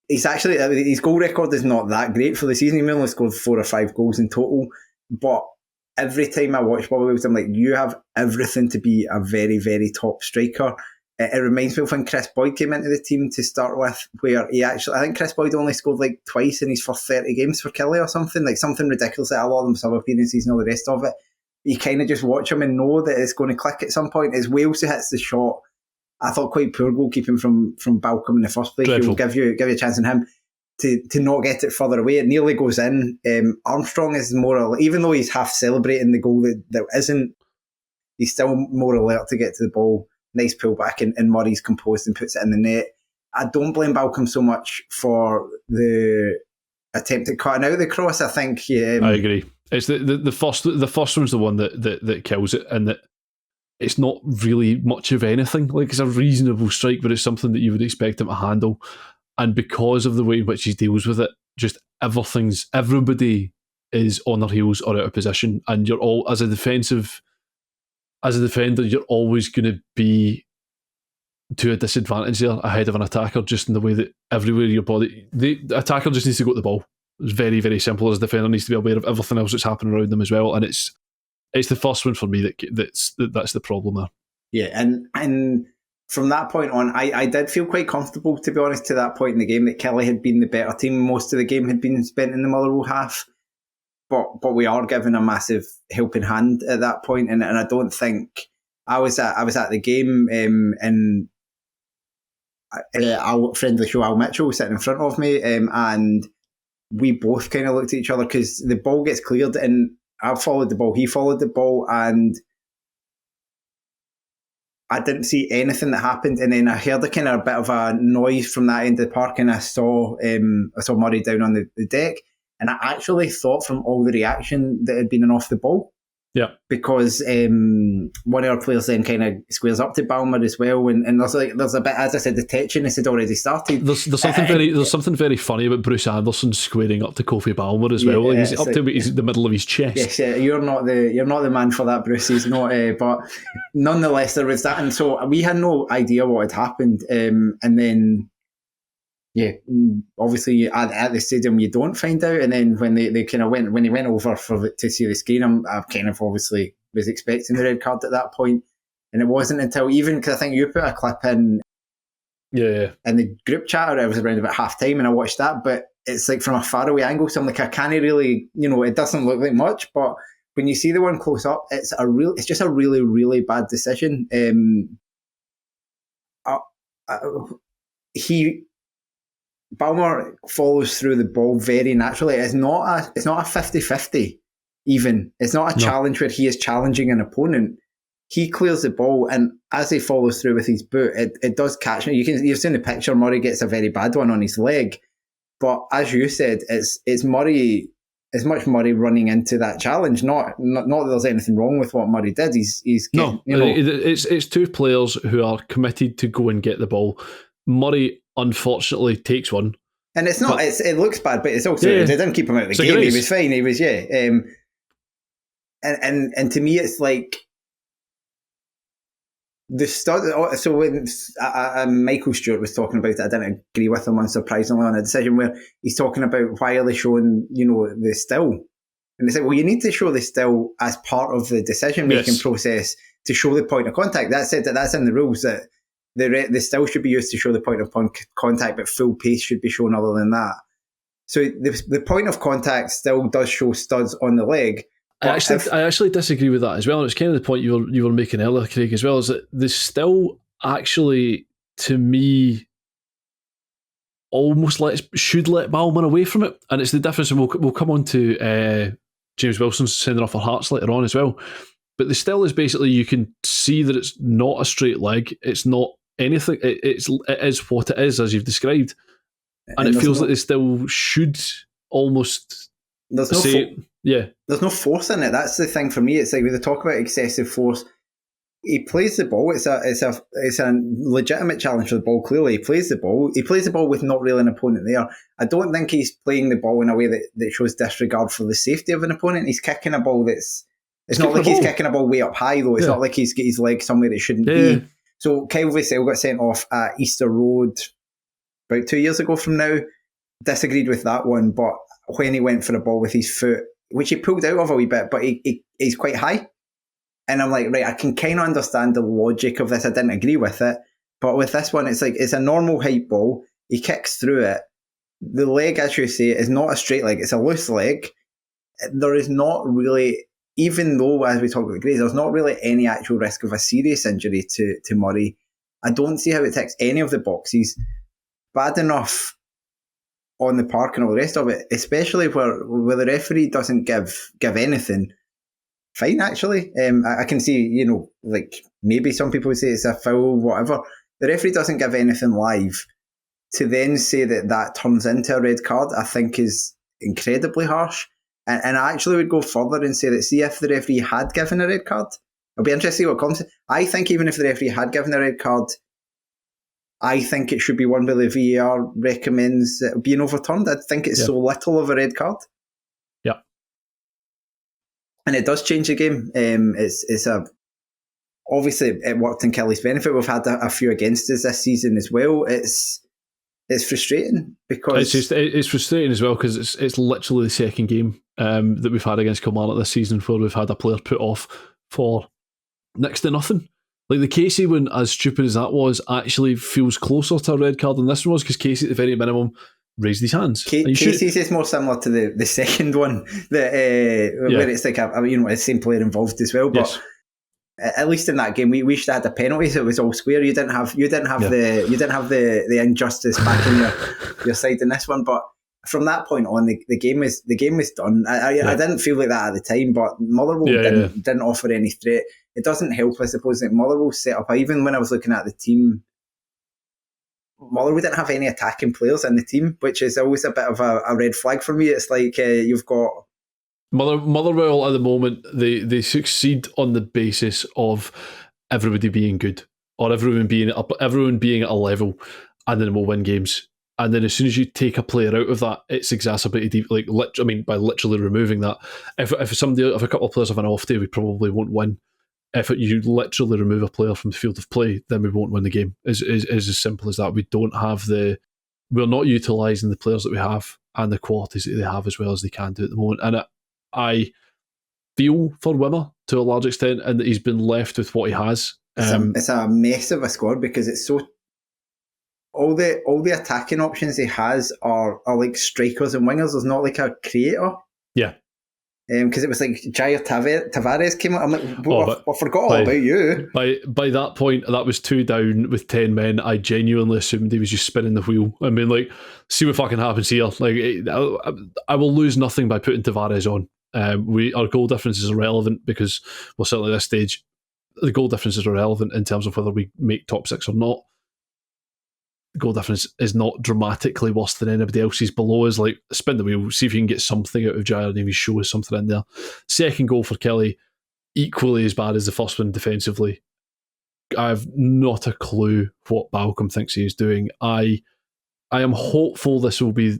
he's actually, his goal record is not that great for the season. He only scored 4 or 5 goals in total, but every time I watch Bobby Wales, I'm like, you have everything to be a very, very top striker. It reminds me of when Chris Boyd came into the team to start with, where I think Chris Boyd only scored like twice in his first 30 games for Kelly or something, like something ridiculous, like a lot of them sub appearances and all the rest of it. You kind of just watch him and know that it's going to click at some point. It's Wales who hits the shot. I thought quite poor goalkeeping from Balcombe in the first place. He'll give you a chance in him to not get it further away. It nearly goes in. Armstrong is more, even though he's half celebrating the goal that isn't, he's still more alert to get to the ball. Nice pull back, and Murray's composed and puts it in the net. I don't blame Balcombe so much for the attempt at cutting out the cross. I think I agree. It's the first one's the one that kills it, and that it's not really much of anything. Like, it's a reasonable strike, but it's something that you would expect him to handle. And because of the way in which he deals with it, just everybody is on their heels or out of position, and you're all as a defender, you're always going to be to a disadvantage there ahead of an attacker, just in the way that everywhere your body, the attacker just needs to go to the ball. It's very, very simple. As a defender needs to be aware of everything else that's happening around them as well, and it's the first one for me that's the problem there. Yeah, and from that point on, I did feel quite comfortable, to be honest, to that point in the game, that Kelly had been the better team. Most of the game had been spent in the Motherwell half, but we are given a massive helping hand at that point, and I don't think I was at the game, and our friend of the show, Al Mitchell, was sitting in front of me, and we both kind of looked at each other because the ball gets cleared, and I followed the ball, he followed the ball, and I didn't see anything that happened, and then I heard a kind of a bit of a noise from that end of the park, and I saw Murray down on the deck, and I actually thought from all the reaction that it had been an off the ball. Yeah, because one of our players then kind of squares up to Balmer as well, and there's a bit, as I said, the tetchiness had already started. There's something very funny about Bruce Anderson squaring up to Kofi Balmer as well. He's up to the middle of his chest. Yes, you're not the man for that, Bruce. He's not. But nonetheless, there was that, and so we had no idea what had happened, and then. Yeah, obviously at the stadium you don't find out, and then when they kind of when he went over to see the screen, I've kind of obviously was expecting the red card at that point. And it wasn't until, even because I think you put a clip in the group chat, or it was around about half time, and I watched that, but it's like from a faraway angle, so I'm like, I can't really, it doesn't look like much, but when you see the one close up, it's just a really, really bad decision. Balmer follows through the ball very naturally. It's not a 50-50 even. It's not a challenge where he is challenging an opponent. He clears the ball, and as he follows through with his boot, it does catch me. You've seen the picture. Murray gets a very bad one on his leg, but as you said, it's Murray. It's much Murray running into that challenge. Not that there's anything wrong with what Murray did. It's two players who are committed to go and get the ball. Murray unfortunately takes one, and it's not. It looks bad, but it's also they didn't keep him out of the game. He was fine. He was and to me, it's like. So when Michael Stewart was talking about it, I didn't agree with him, unsurprisingly, on a decision where he's talking about why are they showing, the still. And they said, well, you need to show the still as part of the decision-making process to show the point of contact. That said, that's in the rules, that the still should be used to show the point of contact, but full pace should be shown other than that. So the point of contact still does show studs on the leg. I actually disagree with that as well. And it's kind of the point you were making earlier, Craig, as well, is that there's still actually, to me, almost should let Balmer away from it. And it's the difference, and we'll come on to James Wilson's sending off our hearts later on as well. But the still is basically, you can see that it's not a straight leg. It's not anything. It is what it is, as you've described. And it feels like they still should almost say... There's no force in it. That's the thing for me. It's like when they talk about excessive force, he plays the ball. It's a legitimate challenge for the ball. Clearly, he plays the ball. He plays the ball with not really an opponent there. I don't think he's playing the ball in a way that shows disregard for the safety of an opponent. He's kicking a ball it's not like he's kicking a ball way up high, though. It's not like he's got his leg somewhere it shouldn't be. So Kyle Vassell got sent off at Easter Road about 2 years ago from now. Disagreed with that one, but when he went for a ball with his foot, which he pulled out of a wee bit, but he's quite high. And I'm like, right, I can kind of understand the logic of this. I didn't agree with it. But with this one, it's like, it's a normal height ball. He kicks through it. The leg, as you say, is not a straight leg. It's a loose leg. There is not really, even though, as we talk about Gray, there's not really any actual risk of a serious injury to Murray. I don't see how it ticks any of the boxes. Bad enough on the park and all the rest of it, especially where the referee doesn't give anything. Fine, actually. I can see, like maybe some people would say it's a foul, whatever. The referee doesn't give anything live. To then say that turns into a red card, I think is incredibly harsh. And I actually would go further and say that, see, if the referee had given a red card, it'll be interesting to see what comes. I think even if the referee had given a red card, I think it should be one where the VAR recommends it being overturned. I think it's so little of a red card. Yeah. And it does change the game. Obviously it worked in Kelly's benefit. We've had a few against us this season as well. It's frustrating because it's frustrating as well because it's literally the second game that we've had against Kilmarnock this season where we've had a player put off for next to nothing. Like the Casey one, as stupid as that was, actually feels closer to a red card than this one was because Casey, at the very minimum, raised his hands. Casey's is more similar to the second one, where it's like a same player involved as well. But at least in that game, we should have had a penalty, so it was all square. You didn't have the injustice back in your side in this one. But from that point on, the game was done. I didn't feel like that at the time, but Motherwell didn't offer any threat. It doesn't help, I suppose, that Motherwell set up. Even when I was looking at the team, Motherwell didn't have any attacking players in the team, which is always a bit of a red flag for me. It's like you've got Motherwell at the moment. They succeed on the basis of everybody being good or everyone being at a level, and then we'll win games. And then as soon as you take a player out of that, it's exacerbated. By literally removing that. If a couple of players have an off day, we probably won't win. If you literally remove a player from the field of play, then we won't win the game. Is as simple as that. We're not utilising the players that we have and the qualities that they have as well as they can do at the moment. And feel for Wimmer to a large extent, and that he's been left with what he has. It's a mess of a squad because it's so. All the attacking options he has are like strikers and wingers. There's not like a creator. Yeah. Because it was like Jair Tavares came out. I'm like, I forgot all about you. By that point, that was 2 down with 10 men. I genuinely assumed he was just spinning the wheel. I mean, like, see what fucking happens here. Like, I will lose nothing by putting Tavares on. Our goal difference is irrelevant because, well, certainly at this stage, the goal difference is irrelevant in terms of whether we make top 6 or not. The goal difference is not dramatically worse than anybody else's below us. Like, spin the wheel, see if you can get something out of Jair and maybe show us something in there. Second goal for Kelly, equally as bad as the first one defensively. I have not a clue what Balcom thinks he is doing. I am hopeful this will be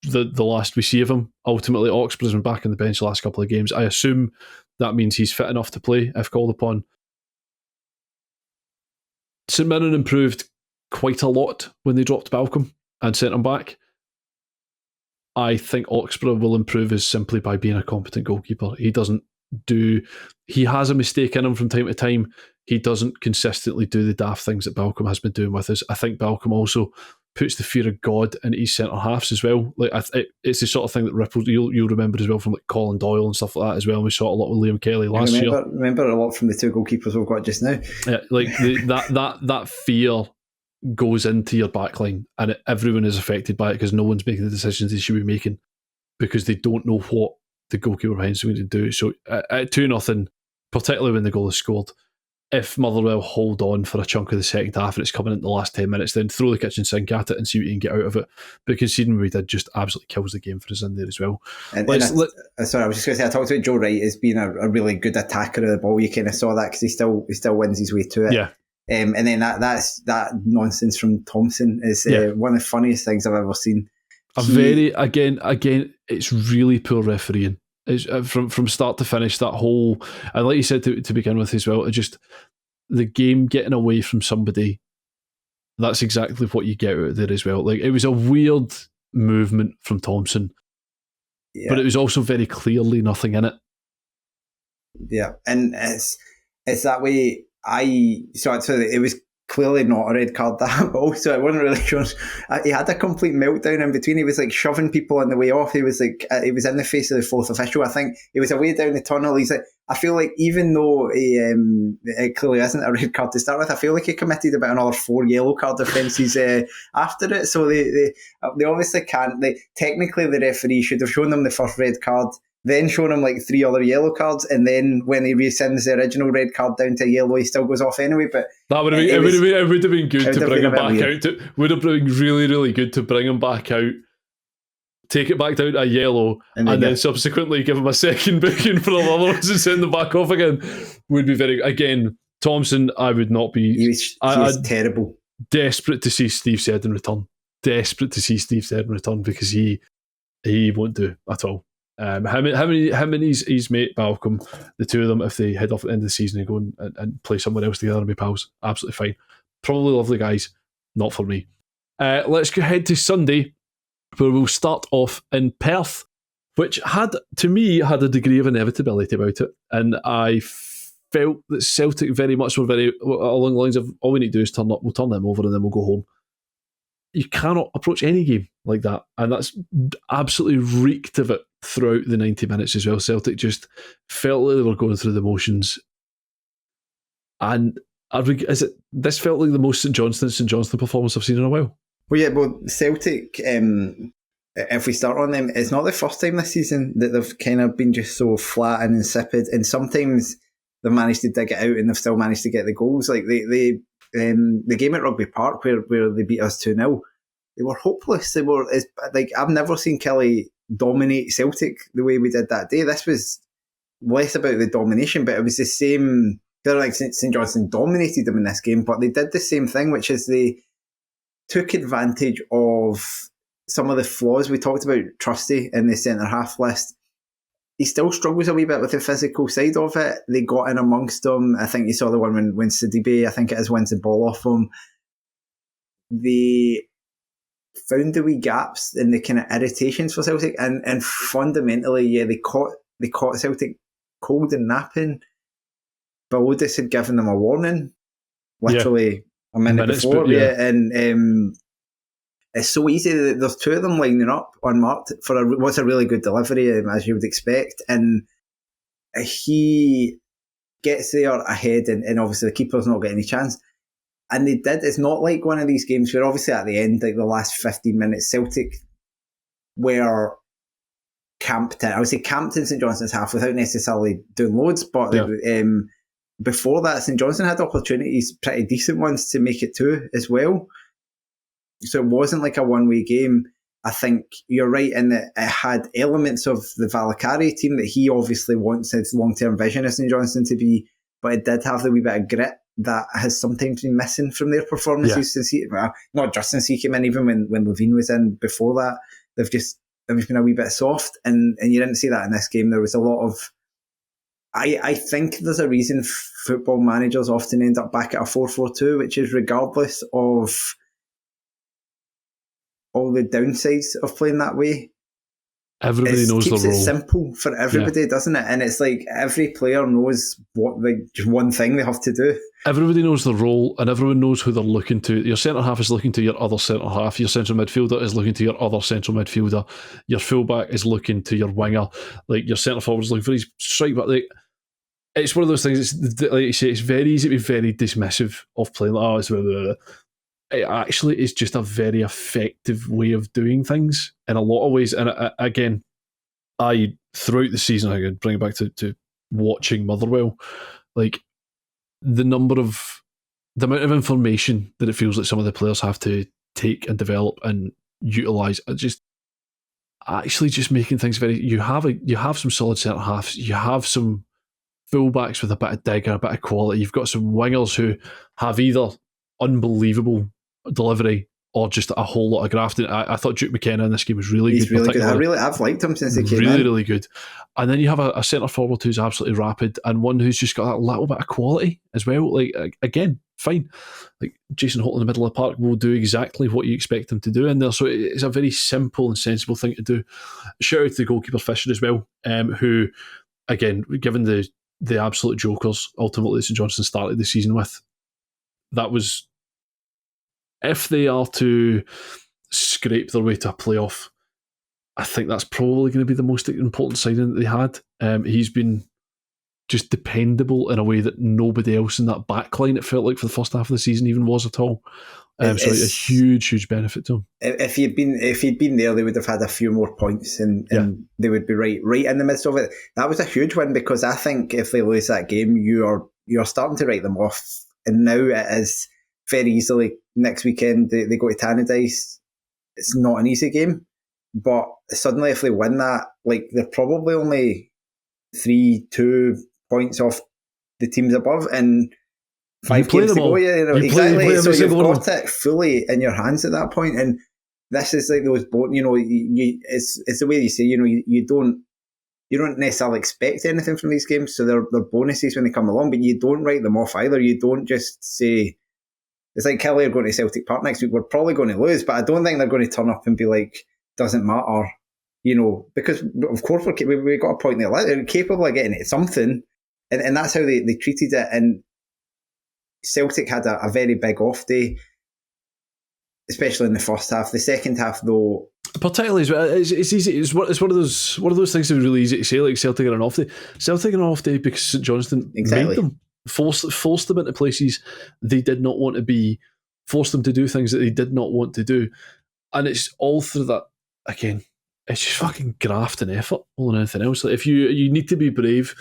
the last we see of him. Ultimately, Oxborough's been back on the bench the last couple of games. I assume that means he's fit enough to play if called upon. St Mirren improved quite a lot when they dropped Balcom and sent him back. I think Oxborough will improve as simply by being a competent goalkeeper. He has a mistake in him from time to time. He doesn't consistently do the daft things that Balcom has been doing with us. I think Balcom also puts the fear of God into his centre halves as well. Like, it's the sort of thing that ripples. You'll remember as well from like Colin Doyle and stuff like that as well. We saw a lot with Liam Kelly last year. Remember a lot from the 2 goalkeepers we've got just now. Yeah, like that fear goes into your backline, and everyone is affected by it because no one's making the decisions they should be making because they don't know what the goalkeeper behind is going to do. So at 2-0, particularly when the goal is scored, if Motherwell hold on for a chunk of the second half and it's coming in the last 10 minutes, then throw the kitchen sink at it and see what you can get out of it. But conceding what we did just absolutely kills the game for us in there as well. Sorry, I was just going to say, I talked about Joe Wright as being a really good attacker of the ball. You kind of saw that because he still wins his way to it. Yeah. And then that nonsense from Thompson is one of the funniest things I've ever seen. Again, it's really poor refereeing. It's, from start to finish, that whole, and like you said to begin with as well, just the game getting away from somebody. That's exactly what you get out of there as well. Like, it was a weird movement from Thompson, but it was also very clearly nothing in it. Yeah, and it's that way. So it was clearly not a red card, that, but also I wasn't really sure. He had a complete meltdown in between. He was like shoving people on the way off. He was in the face of the 4th official. I think he was away down the tunnel. He's like, I feel like even though it clearly isn't a red card to start with, I feel like he committed about another 4 yellow card offences after it. So they obviously can't. Technically, the referee should have shown them the first red card, then shown him like 3 other yellow cards, and then when he rescinds the original red card down to yellow, he still goes off anyway. But that would have been it would have been good to bring him back out. It would have been really, really good to bring him back out, take it back down to a yellow, and then subsequently give him a second booking for all the others and send them back off again. Would be very, again, Thompson, I would not be. He was terrible. Desperate to see Steve Seddon return. Because he won't do at all. Him and his mate Balcom, the 2 of them, if they head off at the end of the season and go and play somewhere else together and be pals, absolutely fine. Probably lovely guys, not for me. Let's go ahead to Sunday, where we'll start off in Perth, which had a degree of inevitability about it, and I felt that Celtic very much were very along the lines of, all we need to do is turn up, we'll turn them over and then we'll go home. You cannot approach any game like that, and that's absolutely reeked of it throughout the 90 minutes as well. Celtic just felt like they were going through the motions, and this felt like the most St Johnston performance I've seen in a while. Well, Celtic, if we start on them, it's not the first time this season that they've kind of been just so flat and insipid, and sometimes they've managed to dig it out and they've still managed to get the goals. Like the game at Rugby Park where they beat us 2-0, they were hopeless. I've never seen Kelly dominate Celtic the way we did that day. This was less about the domination, but it was the same. They're like St Johnstone dominated them in this game, but they did the same thing, which is they took advantage of some of the flaws. We talked about Trusty in the centre half list. He still struggles a wee bit with the physical side of it. They got in amongst them. I think you saw the one when Sidibe, I think it is, wins the ball off him. They found the wee gaps and the kind of irritations for Celtic, and fundamentally, they caught they caught Celtic cold and napping. Butland had given them a warning, literally a minute before. And it's so easy. There's two of them lining up unmarked for what's a really good delivery, as you would expect. And he gets there ahead, and obviously the keeper's not getting any chance. And they did. It's not like one of these games where obviously at the end, like the last 15 minutes, Celtic were camped in. I would say camped in St Johnston's half without necessarily doing loads, but before that, St Johnston had opportunities, pretty decent ones, to make it two as well. So it wasn't like a one-way game. I think you're right in that it had elements of the Valakari team that he obviously wants his long-term vision of St Johnston to be, but it did have the wee bit of grit that has sometimes been missing from their performances since not just since he came in, even when Levine was in before that. They've been a wee bit soft, and you didn't see that in this game. There was a lot of... I think there's a reason football managers often end up back at a 4-4-2, which is regardless of all the downsides of playing that way. Everybody knows the role. It keeps it simple for everybody, doesn't it? And it's like every player knows just one thing they have to do. Everybody knows the role, and everyone knows who they're looking to. Your centre half is looking to your other centre half. Your central midfielder is looking to your other central midfielder. Your fullback is looking to your winger. Like your centre forward is looking for his strike back. Like, it's one of those things. It's like you say. It's very easy to be very dismissive of playing. Like, it's blah, blah, blah. It actually is just a very effective way of doing things in a lot of ways. And again, throughout the season, I could bring it back to watching Motherwell, like the amount of information that it feels like some of the players have to take and develop and utilise, just making things very. You have some solid centre halves. You have some fullbacks with a bit of digger, a bit of quality. You've got some wingers who have either unbelievable delivery or just a whole lot of grafting. I thought Duke McKenna in this game was really good. He's really good. I've liked him since he came in. Really good. And then you have a centre forward who's absolutely rapid and one who's just got that little bit of quality as well. Like, again, fine. Like Jason Holt in the middle of the park will do exactly what you expect him to do in there. So it's a very simple and sensible thing to do. Shout out to the goalkeeper Fisher as well, who, again, given the absolute jokers ultimately St Johnston started the season with, that was, if they are to scrape their way to a playoff, I think that's probably going to be the most important signing that they had. He's been just dependable in a way that nobody else in that back line, it felt like, for the first half of the season even was at all. So a huge benefit to him. If he'd been there, they would have had a few more points and they would be right in the midst of it. That was a huge win, because I think if they lose that game, you're starting to write them off. And now it is very easily next weekend they go to Tannadice. It's not an easy game, but suddenly if they win that, like, they're probably only 3-2 points off the teams above, and 5 games to go. Exactly. So you've got it fully in your hands at that point, and this is like those both. It's the way you say. You don't necessarily expect anything from these games, so they're bonuses when they come along, but you don't write them off either. You don't just say, it's like Kelly are going to Celtic Park next week, we're probably going to lose, but I don't think they're going to turn up and be like, doesn't matter, because of course we got a point there. They're capable of getting it something, and that's how they treated it. And Celtic had a very big off day, especially in the first half. The second half, though, particularly, it's easy. It's one of those things that are really easy to say, like Celtic are an off day. Celtic are an off day because St Johnston made them, forced them into places they did not want to be, forced them to do things that they did not want to do, and it's all through that. Again, it's just fucking graft and effort more than anything else. Like, if you need to be brave,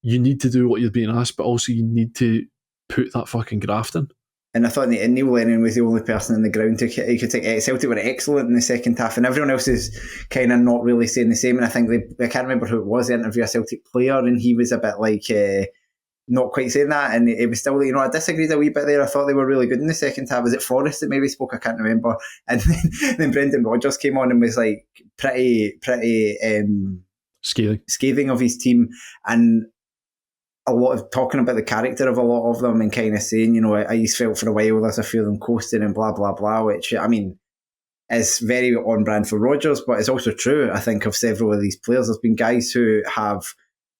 you need to do what you're being asked, but also you need to put that fucking graft in. And I thought Neil Lennon was the only person in the ground who could take. Celtic were excellent in the second half, and everyone else is kind of not really saying the same. And I think I can't remember who it was, the interview, a Celtic player, and he was a bit like not quite saying that. And it was still, I disagreed a wee bit there. I thought they were really good in the second half. Was it Forrest that maybe spoke? I can't remember. And then Brendan Rodgers came on and was like pretty scathing of his team, and a lot of talking about the character of a lot of them, and kind of saying, I just felt for a while there's a few of them coasting and blah, blah, blah, which, I mean, is very on brand for Rodgers, but it's also true, I think, of several of these players. There's been guys who have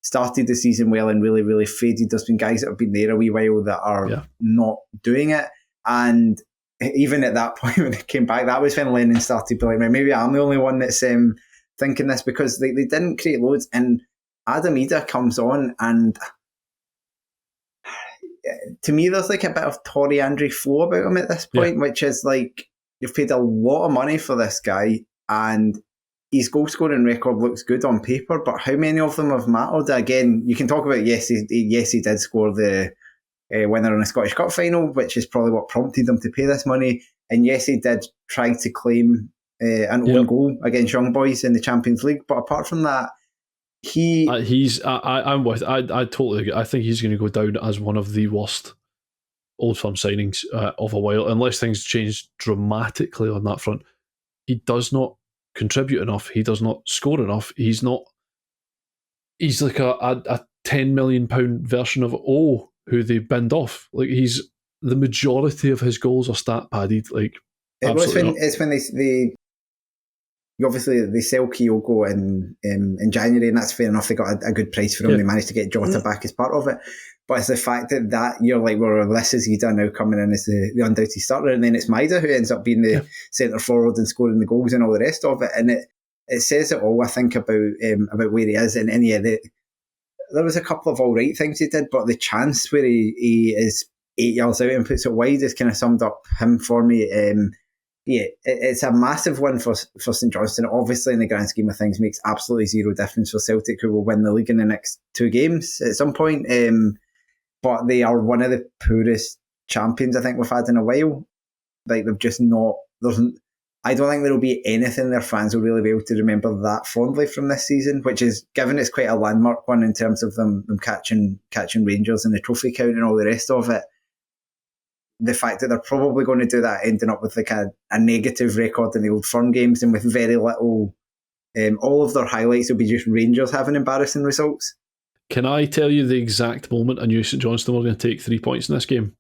started the season well and really, really faded. There's been guys that have been there a wee while that are not doing it. And even at that point when they came back, that was when Lennon started being like, maybe I'm the only one that's thinking this, because they didn't create loads. And Adam Ida comes on, and to me there's like a bit of Tory Andrew flow about him at this point, which is like, you've paid a lot of money for this guy and his goal scoring record looks good on paper, but how many of them have mattered? Again, you can talk about, yes, he did score the winner in the Scottish Cup final, which is probably what prompted him to pay this money. And yes, he did try to claim an own goal against Young Boys in the Champions League. But apart from that, I'm with. I totally agree. I think he's going to go down as one of the worst Old Firm signings of a while, unless things change dramatically on that front. He does not contribute enough. He does not score enough. He's like a £10 million version of who they binned off. Like, he's the majority of his goals are stat padded. Like, it's when they obviously they sell Kyogo in January, and that's fair enough. They got a good price for him. They managed to get Jota back as part of it. But it's the fact that you're like, well, this is Ida now coming in as the undoubted starter, and then it's Maida who ends up being the centre forward and scoring the goals and all the rest of it. And it says it all, I think, about where he is. And there was a couple of all right things he did, but the chance where he is 8 yards out and puts it wide has kind of summed up him for me. It's a massive win for St Johnstone. Obviously, in the grand scheme of things, makes absolutely zero difference for Celtic, who will win the league in the next 2 games at some point. But they are one of the poorest champions I think we've had in a while. Like, they've just not. I don't think there will be anything their fans will really be able to remember that fondly from this season, which is, given it's quite a landmark one in terms of them catching Rangers in the trophy count and all the rest of it. The fact that they're probably going to do that, ending up with like a negative record in the Old Firm games, and with very little, all of their highlights will be just Rangers having embarrassing results. Can I tell you the exact moment I knew St Johnstone were going to take 3 points in this game?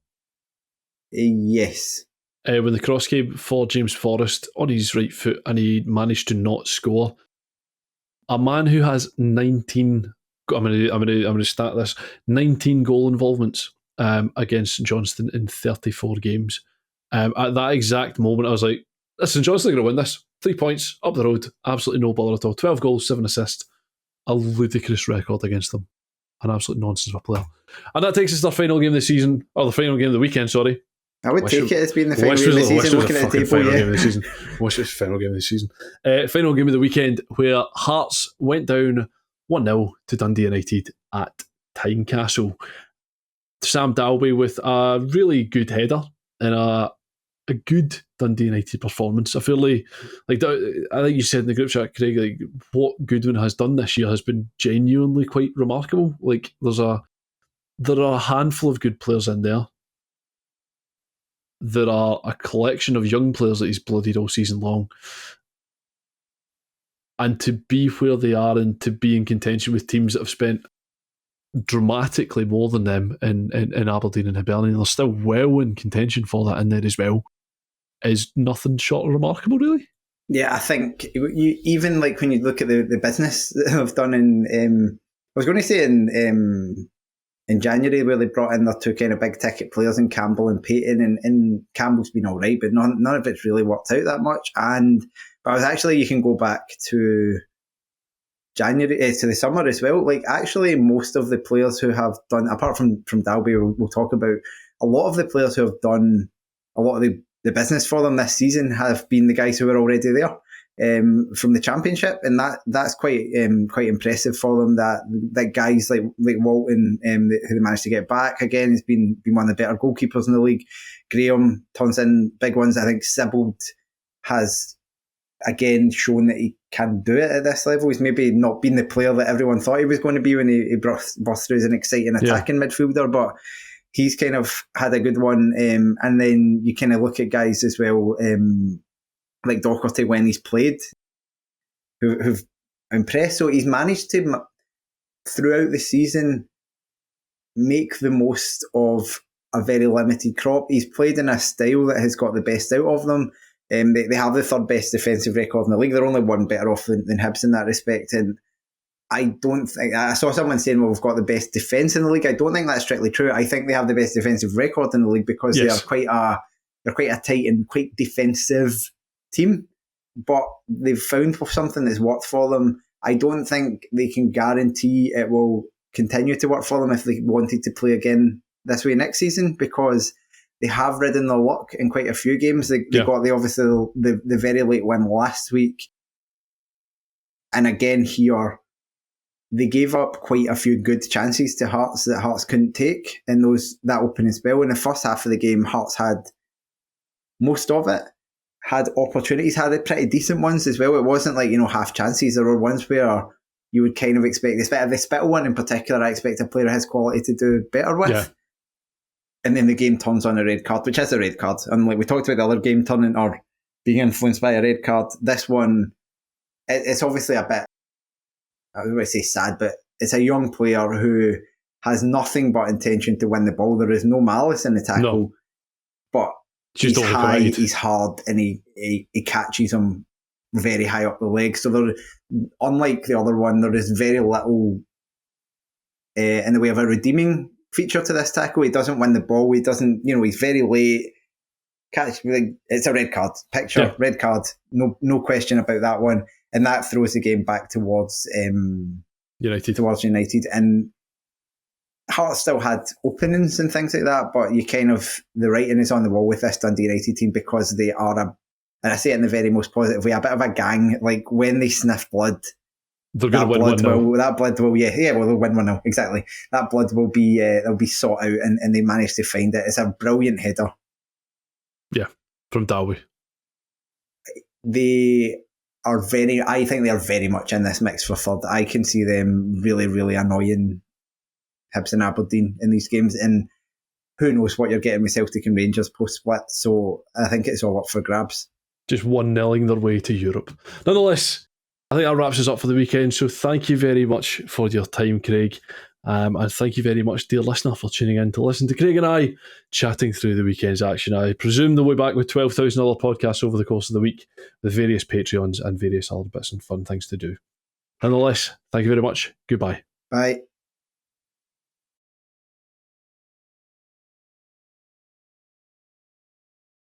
Yes. When the cross came for James Forrest on his right foot and he managed to not score. A man who has 19, I'm going to start this, 19 goal involvements against St Johnstone in 34 games. At that exact moment, I was like, St Johnstone are going to win this. 3 points, up the road, absolutely no bother at all. 12 goals, 7 assists. A ludicrous record against them. An absolute nonsense of a player. And that takes us to our final game of the season, or the final game of the weekend, sorry. I would take it as being the final game of the season, looking at the table. Final game of the season. Wish it was final game of the season. Final game of the weekend, where Hearts went down 1-0 to Dundee United at Tynecastle. Sam Dalby with a really good header and a good Dundee United performance. I feel like I think you said in the group chat, Craig, like, what Goodwin has done this year has been genuinely quite remarkable. Like, there are a handful of good players in there. There are a collection of young players that he's bloodied all season long. And to be where they are and to be in contention with teams that have spent dramatically more than them in Aberdeen and Hibernian, they're still well in contention for that in there as well, is nothing short of remarkable, really. Yeah, I think even like when you look at the business that they've done I was going to say in January, where they brought in their 2 kind of big ticket players in Campbell and Payton, and Campbell's been all right, but none of it's really worked out that much. But I was actually, you can go back to January, to the summer as well. Like, actually, most of the players who have done, apart from Dalby, we'll talk about, a lot of the players who have done a lot of the business for them this season have been the guys who were already there from the Championship, and that's quite impressive for them. That guys like Walton, who they managed to get back again, has been one of the better goalkeepers in the league. Graham turns in big ones. I think Sibbald has again shown that he can do it at this level. He's maybe not been the player that everyone thought he was going to be when he burst through as an exciting attacking midfielder, but he's kind of had a good one. And then you kind of look at guys as well, like Docherty when he's played, who've impressed. So he's managed to, throughout the season, make the most of a very limited crop. He's played in a style that has got the best out of them. They have the 3rd best defensive record in the league. They're only one better off than Hibs in that respect. And I don't think, I saw someone saying, well, we've got the best defence in the league. I don't think that's strictly true. I think they have the best defensive record in the league because they're quite a tight and quite defensive team. But they've found something that's worked for them. I don't think they can guarantee it will continue to work for them if they wanted to play again this way next season, because they have ridden their luck in quite a few games. They got the very late win last week. And again here, they gave up quite a few good chances to Hearts that Hearts couldn't take in that opening spell. In the first half of the game, Hearts had most of it, had opportunities, had pretty decent ones as well. It wasn't like, half chances. There were ones where you would kind of expect, the Spittle one in particular, I expect a player of his quality to do better with. Yeah. And then the game turns on a red card, which is a red card. And like we talked about the other game turning or being influenced by a red card, this one, it's obviously a bit, I don't want to say sad, but it's a young player who has nothing but intention to win the ball. There is no malice in the tackle, but he's high, he's hard, and he catches him very high up the leg. So unlike the other one, there is very little in the way of a redeeming feature to this tackle. He doesn't win the ball. He doesn't, he's very late. It's a red card. Red card. No question about that one. And that throws the game back towards United. And Hearts still had openings and things like that, but the writing is on the wall with this Dundee United team because they are and I say it in the very most positive way, a bit of a gang. Like when they sniff blood, they're going to win 1-0. That blood will, they'll win 1-0, exactly. That blood will be, they'll be sought out, and they managed to find it. It's a brilliant header. Yeah, from Dowie. I think they are very much in this mix for third. I can see them really, really annoying Hibs and Aberdeen in these games, and who knows what you're getting with Celtic and Rangers post-split, so I think it's all up for grabs. Just 1-0ing their way to Europe. Nonetheless, I think that wraps us up for the weekend, so thank you very much for your time, Craig, and thank you very much, dear listener, for tuning in to listen to Craig and I chatting through the weekend's action. I presume they'll be back with 12,000 other podcasts over the course of the week with various Patreons and various other bits and fun things to do. Nonetheless, thank you very much. Goodbye. Bye.